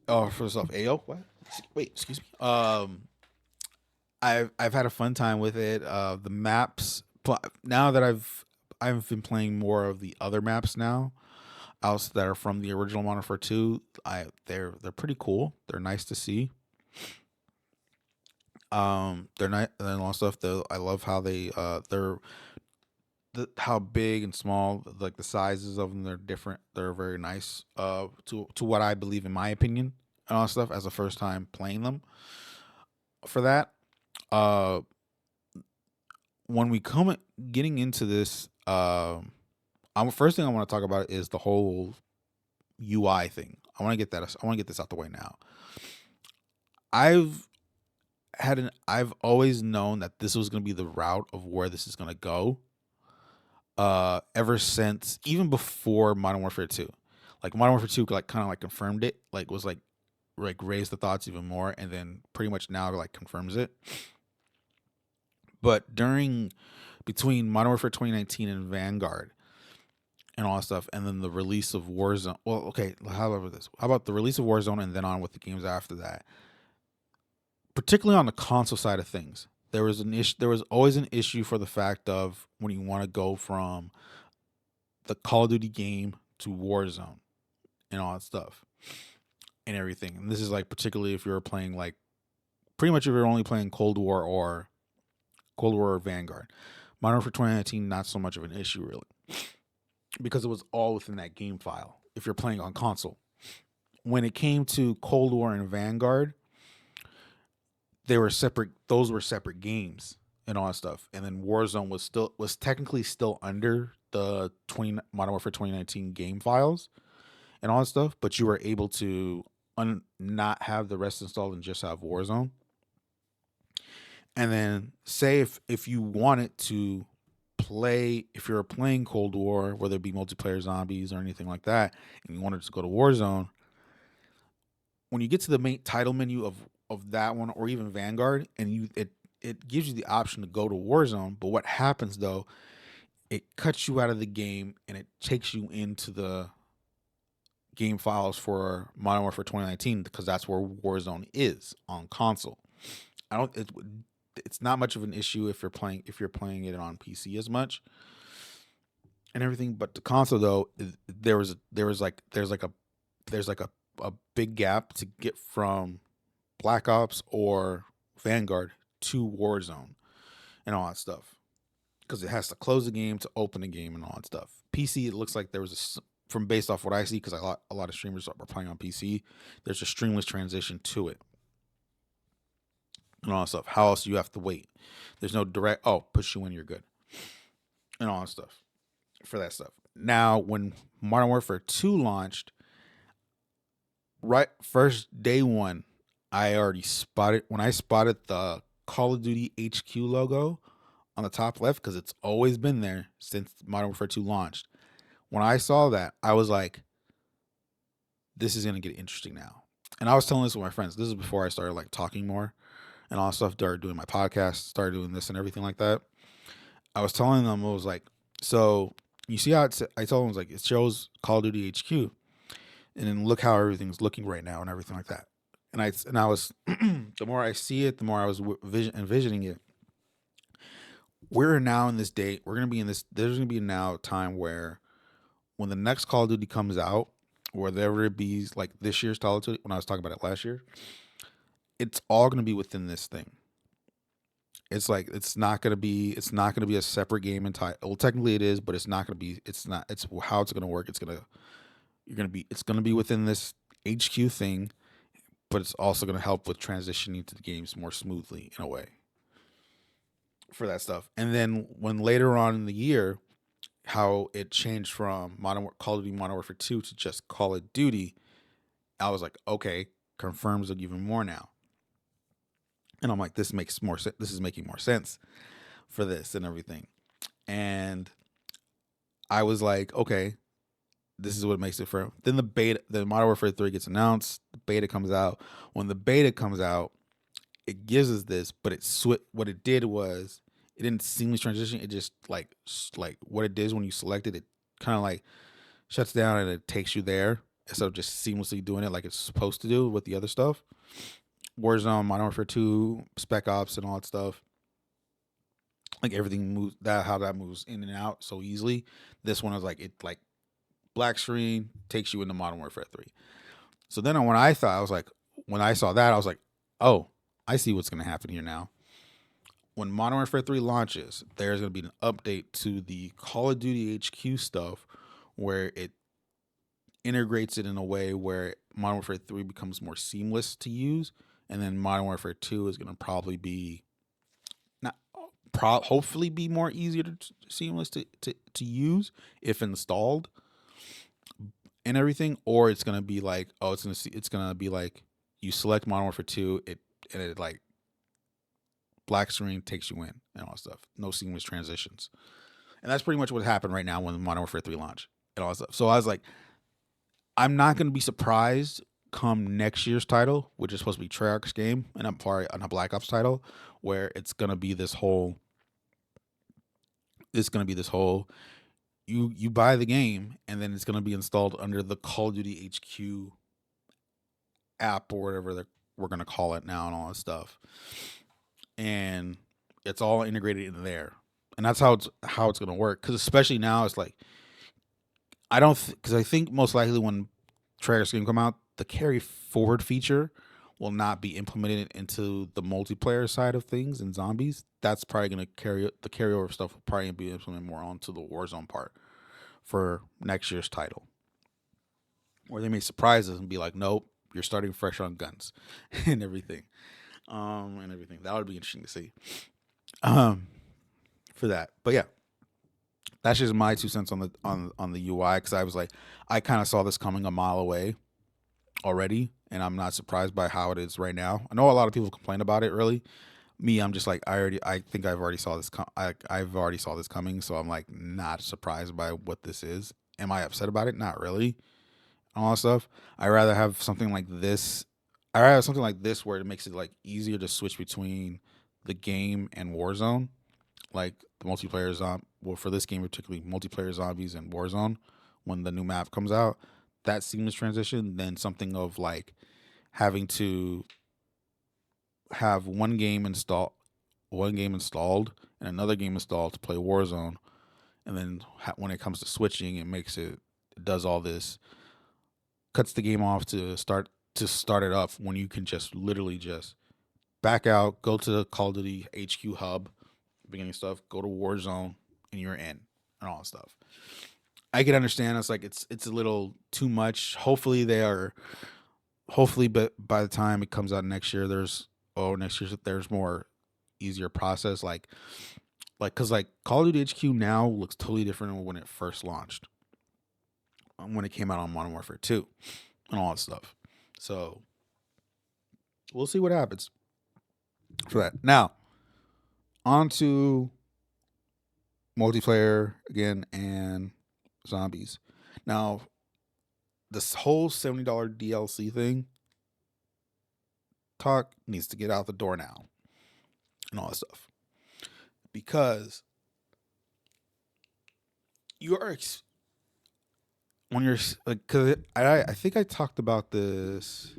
Oh, for yourself, Ayo, what? Wait, excuse me. I've had a fun time with it. The maps now that I've been playing more of the other maps now, else that are from the original Modern Warfare 2. They're pretty cool. They're nice to see. They're not and all stuff. I love how how big and small like the sizes of them. They're different. They're very nice. To what I believe in my opinion and all that stuff as a first time playing them. For that, uh, when we come getting into this, first thing I want to talk about is the whole UI thing. I want to get this out the way now. I've I've always known that this was going to be the route of where this is going to go. Ever since even before Modern Warfare 2. Like Modern Warfare 2 like kind of like confirmed it, like was like raised the thoughts even more and then pretty much now like confirms it. But between Modern Warfare 2019 and Vanguard and all that stuff, and then the release of Warzone. Well, okay, how about this? How about the release of Warzone and then on with the games after that? Particularly on the console side of things, there was an issue. There was always an issue for the fact of when you want to go from the Call of Duty game to Warzone and all that stuff and everything. And this is like particularly if you're playing like pretty much if you're only playing Cold War or Vanguard. Modern Warfare 2019 not so much of an issue really because it was all within that game file. If you're playing on console, when it came to Cold War and Vanguard, they were separate. Those were separate games and all that stuff. And then Warzone was technically still under the 20 Modern Warfare 2019 game files and all that stuff, but you were able to not have the rest installed and just have Warzone. And then say if you wanted to play, if you're playing Cold War, whether it be multiplayer zombies or anything like that, and you wanted to go to Warzone, when you get to the main title menu of that one or even Vanguard, and it gives you the option to go to Warzone. But what happens though, it cuts you out of the game and it takes you into the game files for Modern Warfare 2019 because that's where Warzone is on console. I don't. It's not much of an issue if you're playing it on PC as much and everything. But the console though, there's a big gap to get from Black Ops or Vanguard to Warzone and all that stuff because it has to close the game to open the game and all that stuff. PC, it looks like there was from based off what I see because a lot of streamers are playing on PC. There's a streamless transition to it and all that stuff. How else do you have to wait? There's no direct push you in, you're good and all that stuff. for that stuff. Now, when Modern Warfare 2 launched, right first day one, I already spotted when I spotted the Call of Duty HQ logo on the top left, because it's always been there since Modern Warfare 2 launched. When I saw that, I was like, this is gonna get interesting now. And I was telling this with my friends. This is before I started like talking more and all that stuff, started doing my podcast, started doing this and everything like that. I was telling them, I was like, so you see how I told them, it was like, it shows Call of Duty HQ, and then look how everything's looking right now and everything like that. And I was the more I see it, the more I was envisioning it. We're now in this day. We're gonna be in this. There's gonna be now a time where when the next Call of Duty comes out, whatever it be, like this year's Call of Duty, when I was talking about it last year, it's all gonna be within this thing. It's like it's not gonna be a separate game entirely. Well, technically it is, but it's not gonna be. It's not. It's how it's gonna work. It's gonna be within this HQ thing, but it's also gonna help with transitioning to the games more smoothly in a way for that stuff. And then when later on in the year, how it changed from Call of Duty Modern Warfare 2 to just Call of Duty, I was like, okay, confirms it even more now. And I'm like, this makes more sense. This is making more sense for this and everything. And I was like, okay, this is what makes it for. Then the Modern Warfare 3 gets announced. The beta comes out. When the beta comes out, it gives us this, but what it did was it didn't seamless transition. It just like what it does when you select it, it kind of like shuts down and it takes you there instead of just seamlessly doing it like it's supposed to do with the other stuff. Warzone, Modern Warfare 2, Spec Ops, and all that stuff. Like everything moves how that moves in and out so easily. This one is like it like black screen takes you into Modern Warfare 3. So then when I saw that, I was like, oh, I see what's gonna happen here now. When Modern Warfare 3 launches, there's gonna be an update to the Call of Duty HQ stuff where it integrates it in a way where Modern Warfare 3 becomes more seamless to use, and then Modern Warfare 2 is going to probably be not hopefully be more easier to seamless to use if installed and everything, or it's going to be like, oh, it's going to be like you select Modern Warfare 2, it like black screen takes you in and all that stuff, no seamless transitions. And that's pretty much what happened right now when Modern Warfare 3 launched and all that stuff. So I was like, I'm not going to be surprised come next year's title, which is supposed to be Treyarch's game, and I'm sorry, on a Black Ops title, where it's going to be this whole. You buy the game and then it's going to be installed under the Call of Duty HQ app or whatever we're going to call it now and all that stuff, and it's all integrated in there, and that's how it's going to work. Because especially now, it's like because I think most likely when Treyarch's game come out, the carry forward feature will not be implemented into the multiplayer side of things and zombies. That's probably going to carryover stuff will probably be implemented more onto the Warzone part for next year's title. Or they may surprise us and be like, nope, you're starting fresh on guns and everything. That would be interesting to see. For that. But yeah. That's just my 2 cents on the UI, because I was like, I kind of saw this coming a mile away already, and I'm not surprised by how it is right now. I know a lot of people complain about it. Really, me, I'm just like I think I've already saw this. I've already saw this coming, so I'm like not surprised by what this is. Am I upset about it? Not really. All that stuff. I rather have something like this. I rather have something like this where it makes it like easier to switch between the game and Warzone, like the multiplayer for this game particularly, multiplayer zombies and Warzone when the new map comes out. That seamless transition than something of like having to have one game installed and another game installed to play Warzone, and then when it comes to switching, it does all this, cuts the game off to start it up when you can just literally just back out, go to the Call of Duty HQ hub, beginning stuff, go to Warzone, and you're in and all that stuff. I can understand it's like it's a little too much. Hopefully, but by the time it comes out next year, there's more easier process. Like Like, cause like Call of Duty HQ now looks totally different than when it first launched, when it came out on Modern Warfare 2 and all that stuff. So we'll see what happens for that. Now, on to multiplayer again and zombies. Now, this whole $70 DLC thing talk needs to get out the door now and all that stuff. Because you are when you're like, cause I think I talked about this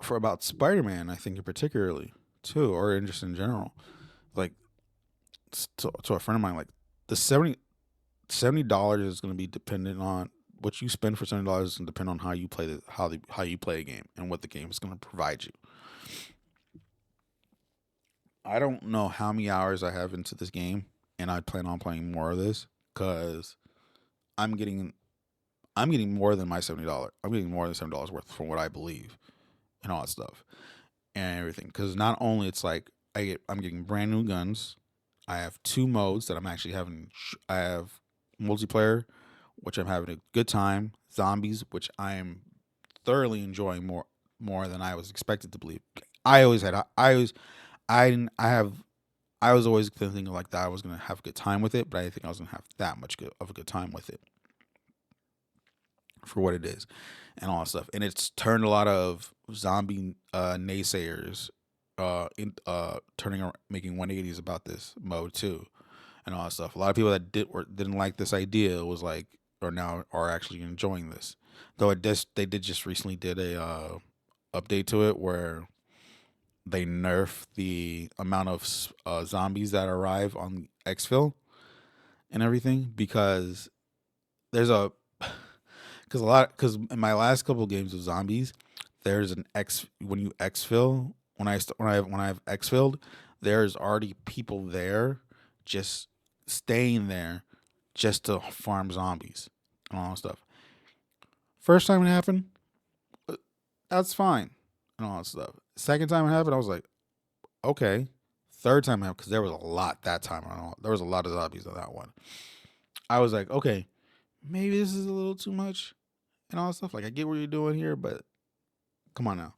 for about Spider-Man, I think in particularly too, or just in general. Like to a friend of mine, like the $70 is going to be dependent on what you spend for $70 is going to depend on how you play how you play a game and what the game is going to provide you. I don't know how many hours I have into this game, and I plan on playing more of this because I'm getting more than my $70. I'm getting more than $70 worth from what I believe and all that stuff and everything. Because not only it's like I'm getting brand new guns. I have 2 modes that I'm actually having. I have multiplayer, which I'm having a good time. Zombies, which I am thoroughly enjoying more than I was expected to believe. I always had. I didn't. I was always thinking like that I was gonna have a good time with it, but I didn't think I was gonna have that much of a good time with it for what it is and all that stuff. And it's turned a lot of zombie naysayers making 180s about this mode too and all that stuff. A lot of people that didn't like this idea was like are actually enjoying this. Though they did just recently did a update to it where they nerf the amount of zombies that arrive on exfil and everything because there's a because in my last couple of games of zombies, there's an when you exfil when I've exfilled, there's already people there just staying there just to farm zombies and all that stuff. First time it happened, that's fine and all that stuff. Second time it happened, I was like, okay. Third time it happened, because there was a lot that time. There was a lot of zombies on that one. I was like, okay, maybe this is a little too much and all that stuff. Like, I get what you're doing here, but come on now.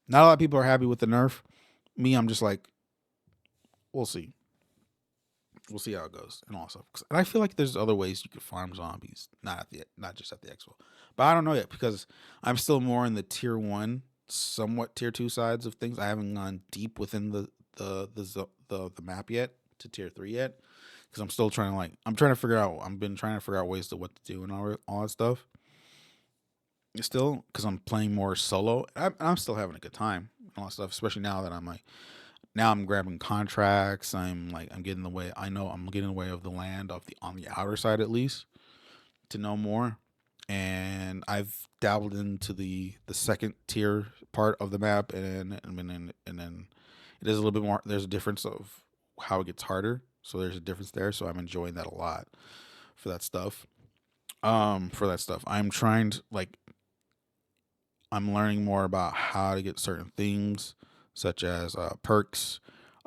Not a lot of people are happy with the nerf. Me, I'm just like, we'll see. We'll see how it goes and all that stuff. And I feel like there's other ways you could farm zombies, not just at the expo. But I don't know yet because I'm still more in the tier 1, somewhat tier 2 sides of things. I haven't gone deep within the map yet to tier 3 yet because I'm still trying to I've been trying to figure out ways to what to do and all that stuff. Still, because I'm playing more solo, I'm still having a good time and all that stuff. Especially now that I'm grabbing contracts. I'm getting in the way. I know I'm getting in the way of the land on the outer side at least to know more. And I've dabbled into the second tier part of the map, and then it is a little bit more. There's a difference of how it gets harder, so there's a difference there. So I'm enjoying that a lot for that stuff. I'm trying to I'm learning more about how to get certain things, such as perks,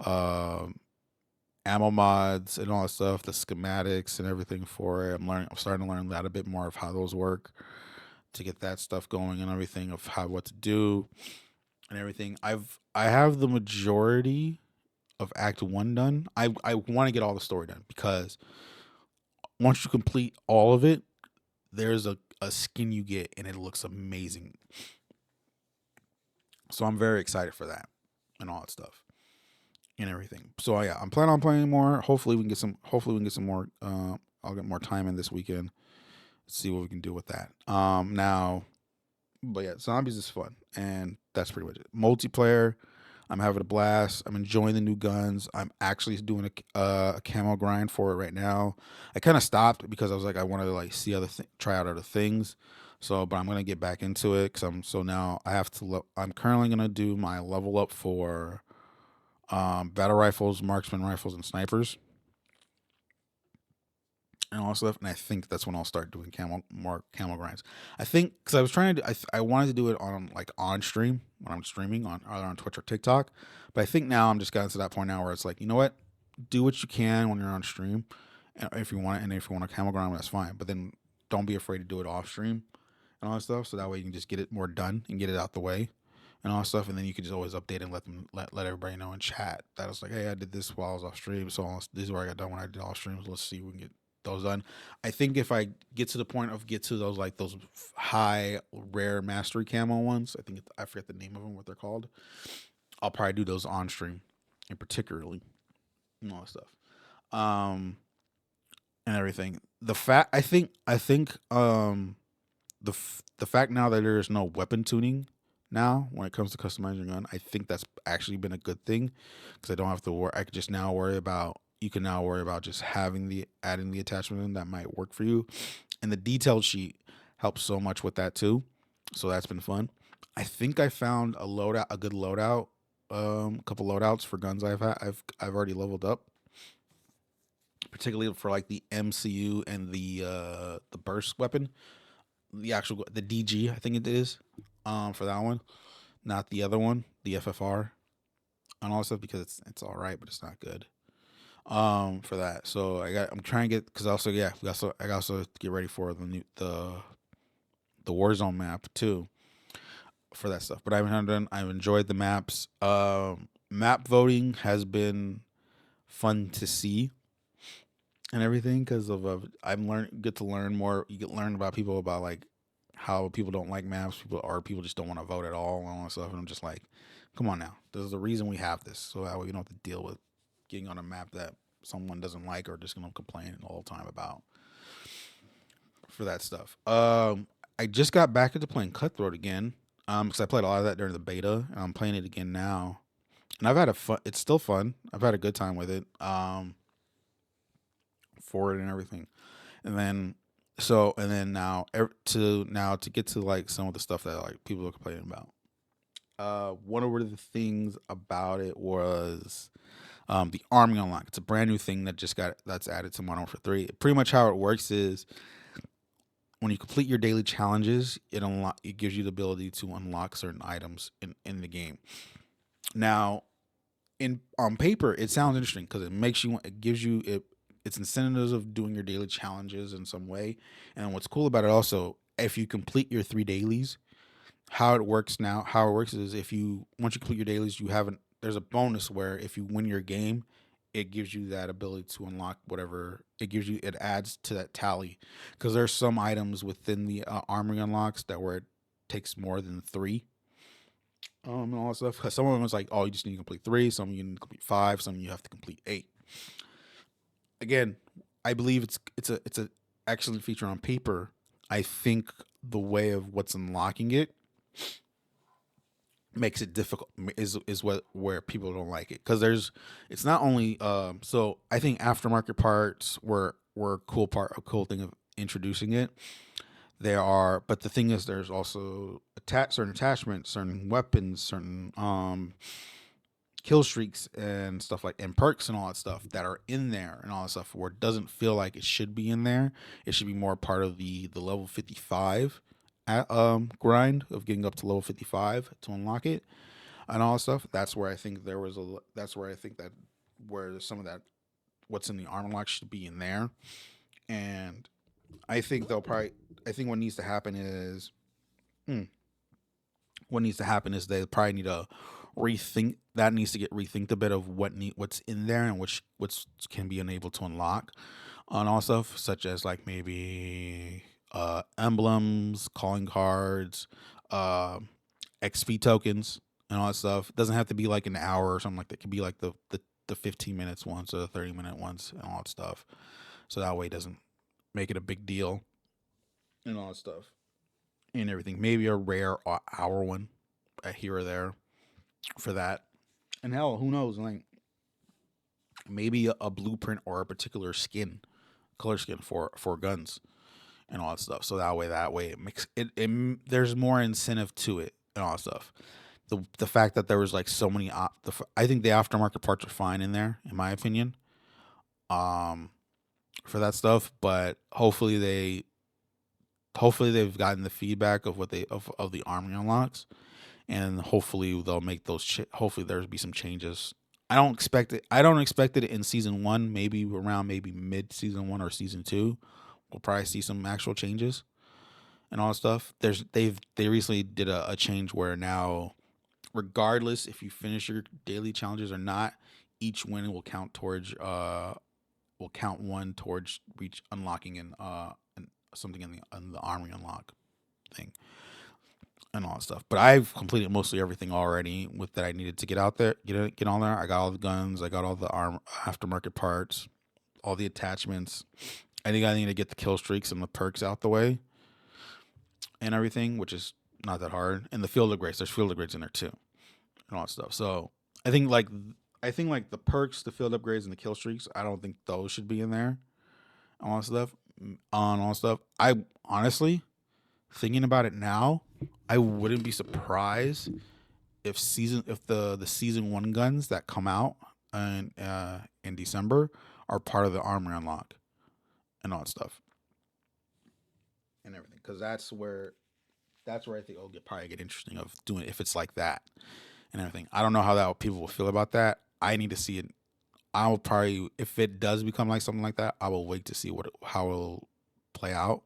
ammo mods, and all that stuff, the schematics and everything for it. I'm starting to learn that a bit more of how those work to get that stuff going and everything of what to do and everything. I have the majority of Act 1 done. I want to get all the story done because once you complete all of it, there's a skin you get and it looks amazing. So I'm very excited for that and all that stuff and everything. So yeah, I'm planning on playing more. Hopefully we can get some more. I'll get more time in this weekend. See what we can do with that. But yeah, zombies is fun, and that's pretty much it. Multiplayer, I'm having a blast. I'm enjoying the new guns. I'm actually doing a camo grind for it right now. I kind of stopped because I was like, I wanted to see try out other things. So, but I'm gonna get back into it because now I have to. I'm currently gonna do my level up for battle rifles, marksman rifles, and snipers, and all that stuff. And I think that's when I'll start doing more camo grinds. I think because I was trying to, I wanted to do it on stream when I'm streaming on either on Twitch or TikTok. But I think now I'm just gotten to that point now where it's like, you know what? do what you can when you're on stream, and if you want it, and if you want a camo grind, that's fine. But then don't be afraid to do it off stream and all that stuff. So that way you can just get it more done and get it out the way and all that stuff. And then you can just always update and let everybody know in chat that it's like, hey, I did this while I was off stream. So this is where I got done when I did off streams. Let's see if we can get those done. I think if I get to the point of get to those like those high rare mastery camo ones, I forget the name of them, what they're called. I'll probably do those on stream, and particularly and all that stuff. Um, and everything. The fact now that there is no weapon tuning now when it comes to customizing your gun, I think that's actually been a good thing because I don't have to worry. I could just now worry about. You can now worry about just adding the attachment in that might work for you, and the detailed sheet helps so much with that too. So that's been fun. I think I found a good loadout, a couple loadouts for guns I've already leveled up, particularly for like the MCU and the burst weapon, the DG I think it is, for that one, not the other one, the FFR and all that stuff because it's all right, but it's not good. For that, so I'm trying to get because also I also get ready for the Warzone map too for that stuff. But I've enjoyed the maps. Map voting has been fun to see and everything because get to learn more. You get learn about people about like how people don't like maps, people just don't want to vote at all and all that stuff. And I'm just like, come on now, there's a reason we have this, so that way you don't have to deal with getting on a map that someone doesn't like or just gonna complain all the time about for that stuff. I just got back into playing Cutthroat again. Because I played a lot of that during the beta, and I'm playing it again now. And I've had a fun. It's still fun. I've had a good time with it. For it and everything. And then to get to like some of the stuff that like people are complaining about. One of the things about it was the arming unlock. It's a brand new thing that's added to Modern Warfare 3. Pretty much how it works is when you complete your daily challenges, it gives you the ability to unlock certain items in the game. Now, on paper, it sounds interesting because it gives you it's incentives of doing your daily challenges in some way. And what's cool about it also, if you complete your 3 dailies, how it works is once you complete your dailies, there's a bonus where if you win your game, it gives you that ability to unlock whatever it adds to that tally. Because there's some items within the armory unlocks where it takes more than 3. And all that stuff. Because some of them was like, oh, you just need to complete 3. Some you need to complete 5. Some you have to complete 8. Again, I believe it's a excellent feature on paper. I think the way of what's unlocking it makes it difficult is where people don't like it because it's not only so I think aftermarket parts were a cool thing of introducing it. But the thing is there's also certain attachments, certain weapons, certain kill streaks and stuff and perks and all that stuff that are in there and all that stuff where it doesn't feel like it should be in there. It should be more part of the level 55 grind of getting up to level 55 to unlock it and all that stuff. That's where I think where some of that what's in the armor lock should be in there. And I think what needs to happen is they probably need to rethink that needs to get rethinked a bit of what's in there and which can be enabled to unlock on all stuff such as like maybe emblems, calling cards, XP tokens and all that stuff. It doesn't have to be like an hour or something like that. It could be like the 15 minutes ones or the 30-minute ones and all that stuff. So that way it doesn't make it a big deal and all that stuff and everything. Maybe a rare hour one here or there for that. And hell, who knows? Like maybe a blueprint or a particular color skin for guns and all that stuff. So that way it makes it there's more incentive to it and all that stuff. The fact that there was like so many I think the aftermarket parts are fine in there in my opinion. For that stuff, but hopefully they've gotten the feedback of the armory unlocks, and hopefully they'll make those. Hopefully there'll be some changes I don't expect it. I don't expect it in season one. Maybe around maybe mid season one or season two, we'll probably see some actual changes and all that stuff. They recently did a change where now, regardless if you finish your daily challenges or not, each win will count towards will count one towards reach unlocking and something in the armory unlock thing and all that stuff. But I've completed mostly everything already with that I needed to get out there, get on there. I got all the guns, I got all the arm aftermarket parts, all the attachments. I think I need to get the kill streaks and the perks out the way and everything, which is not that hard. And the field upgrades, there's field upgrades in there too, and all that stuff. So I think like the perks, the field upgrades, and the kill streaks. I don't think those should be in there. All that stuff. On all that stuff. I honestly, thinking about it now, I wouldn't be surprised if the season one guns that come out in December are part of the armor unlock and all that stuff and everything, because that's where I think it'll probably get interesting of doing it if it's like that and everything. I don't know how that people will feel about that. I need to see it. I will probably, if it does become like something like that, I will wait to see how it'll play out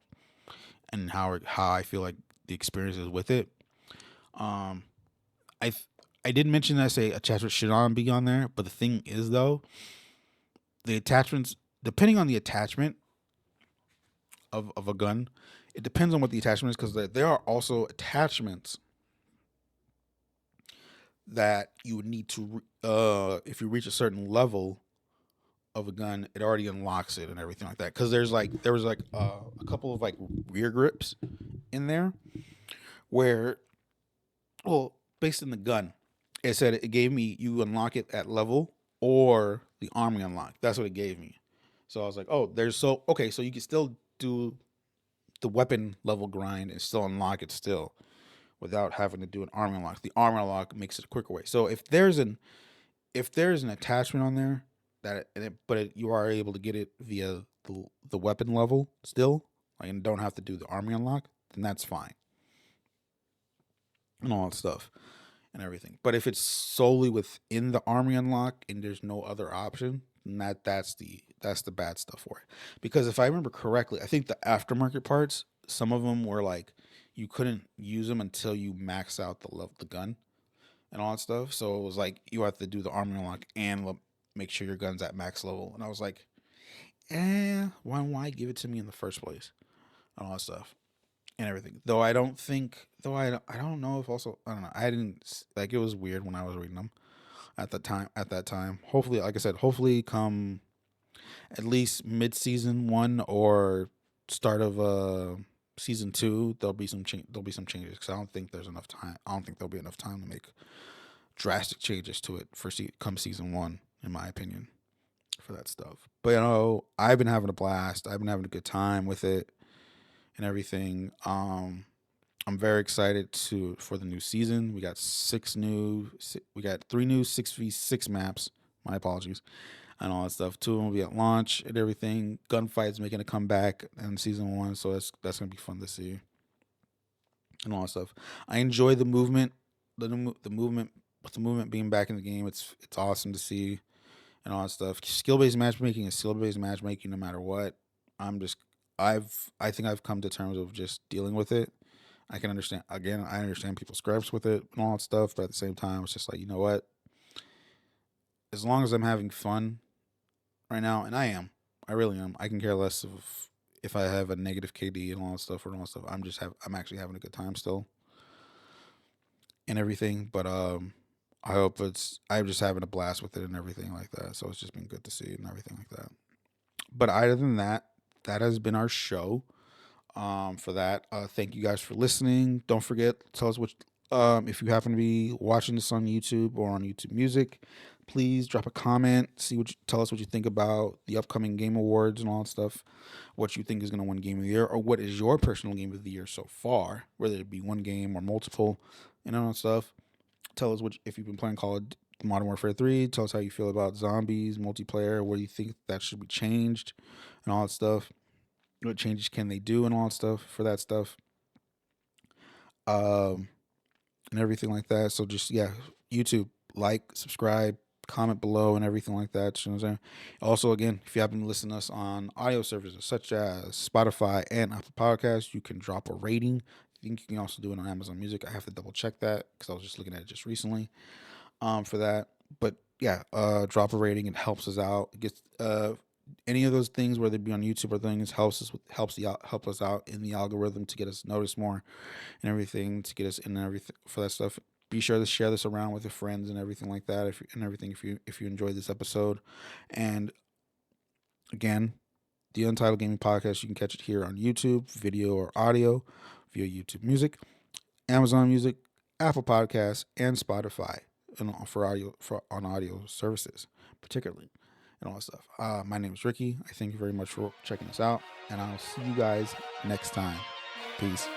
and how I feel like the experience is with it. Um, I I did mention that I say attachments should not be on there, but the thing is though, the attachments, depending on the attachment of a gun, it depends on what the attachment is, because there are also attachments that you would need to if you reach a certain level of a gun, it already unlocks it and everything like that. Because there was like a couple of like rear grips in there where, well, based on the gun, it said it gave me you unlock it at level or the army unlock. That's what it gave me. So I was like, oh, there's so okay, so you can still do the weapon level grind and still unlock it still without having to do an armor unlock. The armor unlock makes it a quicker way. So if there's an attachment on there you are able to get it via the weapon level still, like, and don't have to do the army unlock, then that's fine and all that stuff and everything. But if it's solely within the army unlock and there's no other option, then that's the bad stuff for it. Because if I remember correctly, I think the aftermarket parts, some of them were like you couldn't use them until you max out the gun and all that stuff. So it was like you have to do the armor unlock and make sure your gun's at max level. And I was like, why give it to me in the first place and all that stuff and everything. Though I don't think, though I don't know if also I don't know. I didn't like, it was weird when I was reading them at the time. At that time, hopefully, like I said, hopefully come at least mid season one or start of season two, there'll be some changes, because I don't think there's enough time. I don't think there'll be enough time to make drastic changes to it for come season one, in my opinion, for that stuff. But I've been having a blast. I've been having a good time with it and everything. I'm very excited for the new season. We got three new 6v6 maps. My apologies. And all that stuff. Two of them will be at launch and everything. Gunfights making a comeback in season one, so that's gonna be fun to see and all that stuff. I enjoy the movement, the movement with the movement being back in the game. It's awesome to see and all that stuff. Skill based matchmaking is skill based matchmaking no matter what. I'm just I think I've come to terms of just dealing with it. I can understand, again, I understand people's gripes with it and all that stuff, but at the same time, it's just like, you know what? As long as I'm having fun right now, and I really am. I can care less if I have a negative KD and all that stuff or all that stuff. I'm actually having a good time still and everything. But I hope I'm just having a blast with it and everything like that. So it's just been good to see and everything like that. But other than that, that has been our show. For that, thank you guys for listening. Don't forget, tell us what if you happen to be watching this on YouTube or on YouTube Music, please drop a comment. Tell us what you think about the upcoming Game Awards and all that stuff. What you think is going to win Game of the Year, or what is your personal Game of the Year so far, whether it be one game or multiple, and all that stuff. Tell us if you've been playing Call of Modern Warfare 3. Tell us how you feel about zombies multiplayer. What do you think that should be changed, and all that stuff. What changes can they do and all that stuff for that stuff. Um, and everything like that. So just, yeah, YouTube, like, subscribe, comment below and everything like that. You know what I'm saying? Also, again, if you happen to listen to us on audio services such as Spotify and Apple Podcasts, you can drop a rating. I think you can also do it on Amazon Music. I have to double check that because I was just looking at it just recently for that. But yeah, drop a rating. It helps us out. It gets any of those things, whether it be on YouTube or things, help us out in the algorithm to get us noticed more and everything, to get us in and everything for that stuff. Be sure to share this around with your friends and everything like that. If you enjoyed this episode, and again, the Untitled Gaming Podcast, you can catch it here on YouTube, video or audio, via YouTube Music, Amazon Music, Apple Podcasts, and Spotify, and for audio services, particularly, and all that stuff. My name is Ricky. I thank you very much for checking us out, and I'll see you guys next time. Peace.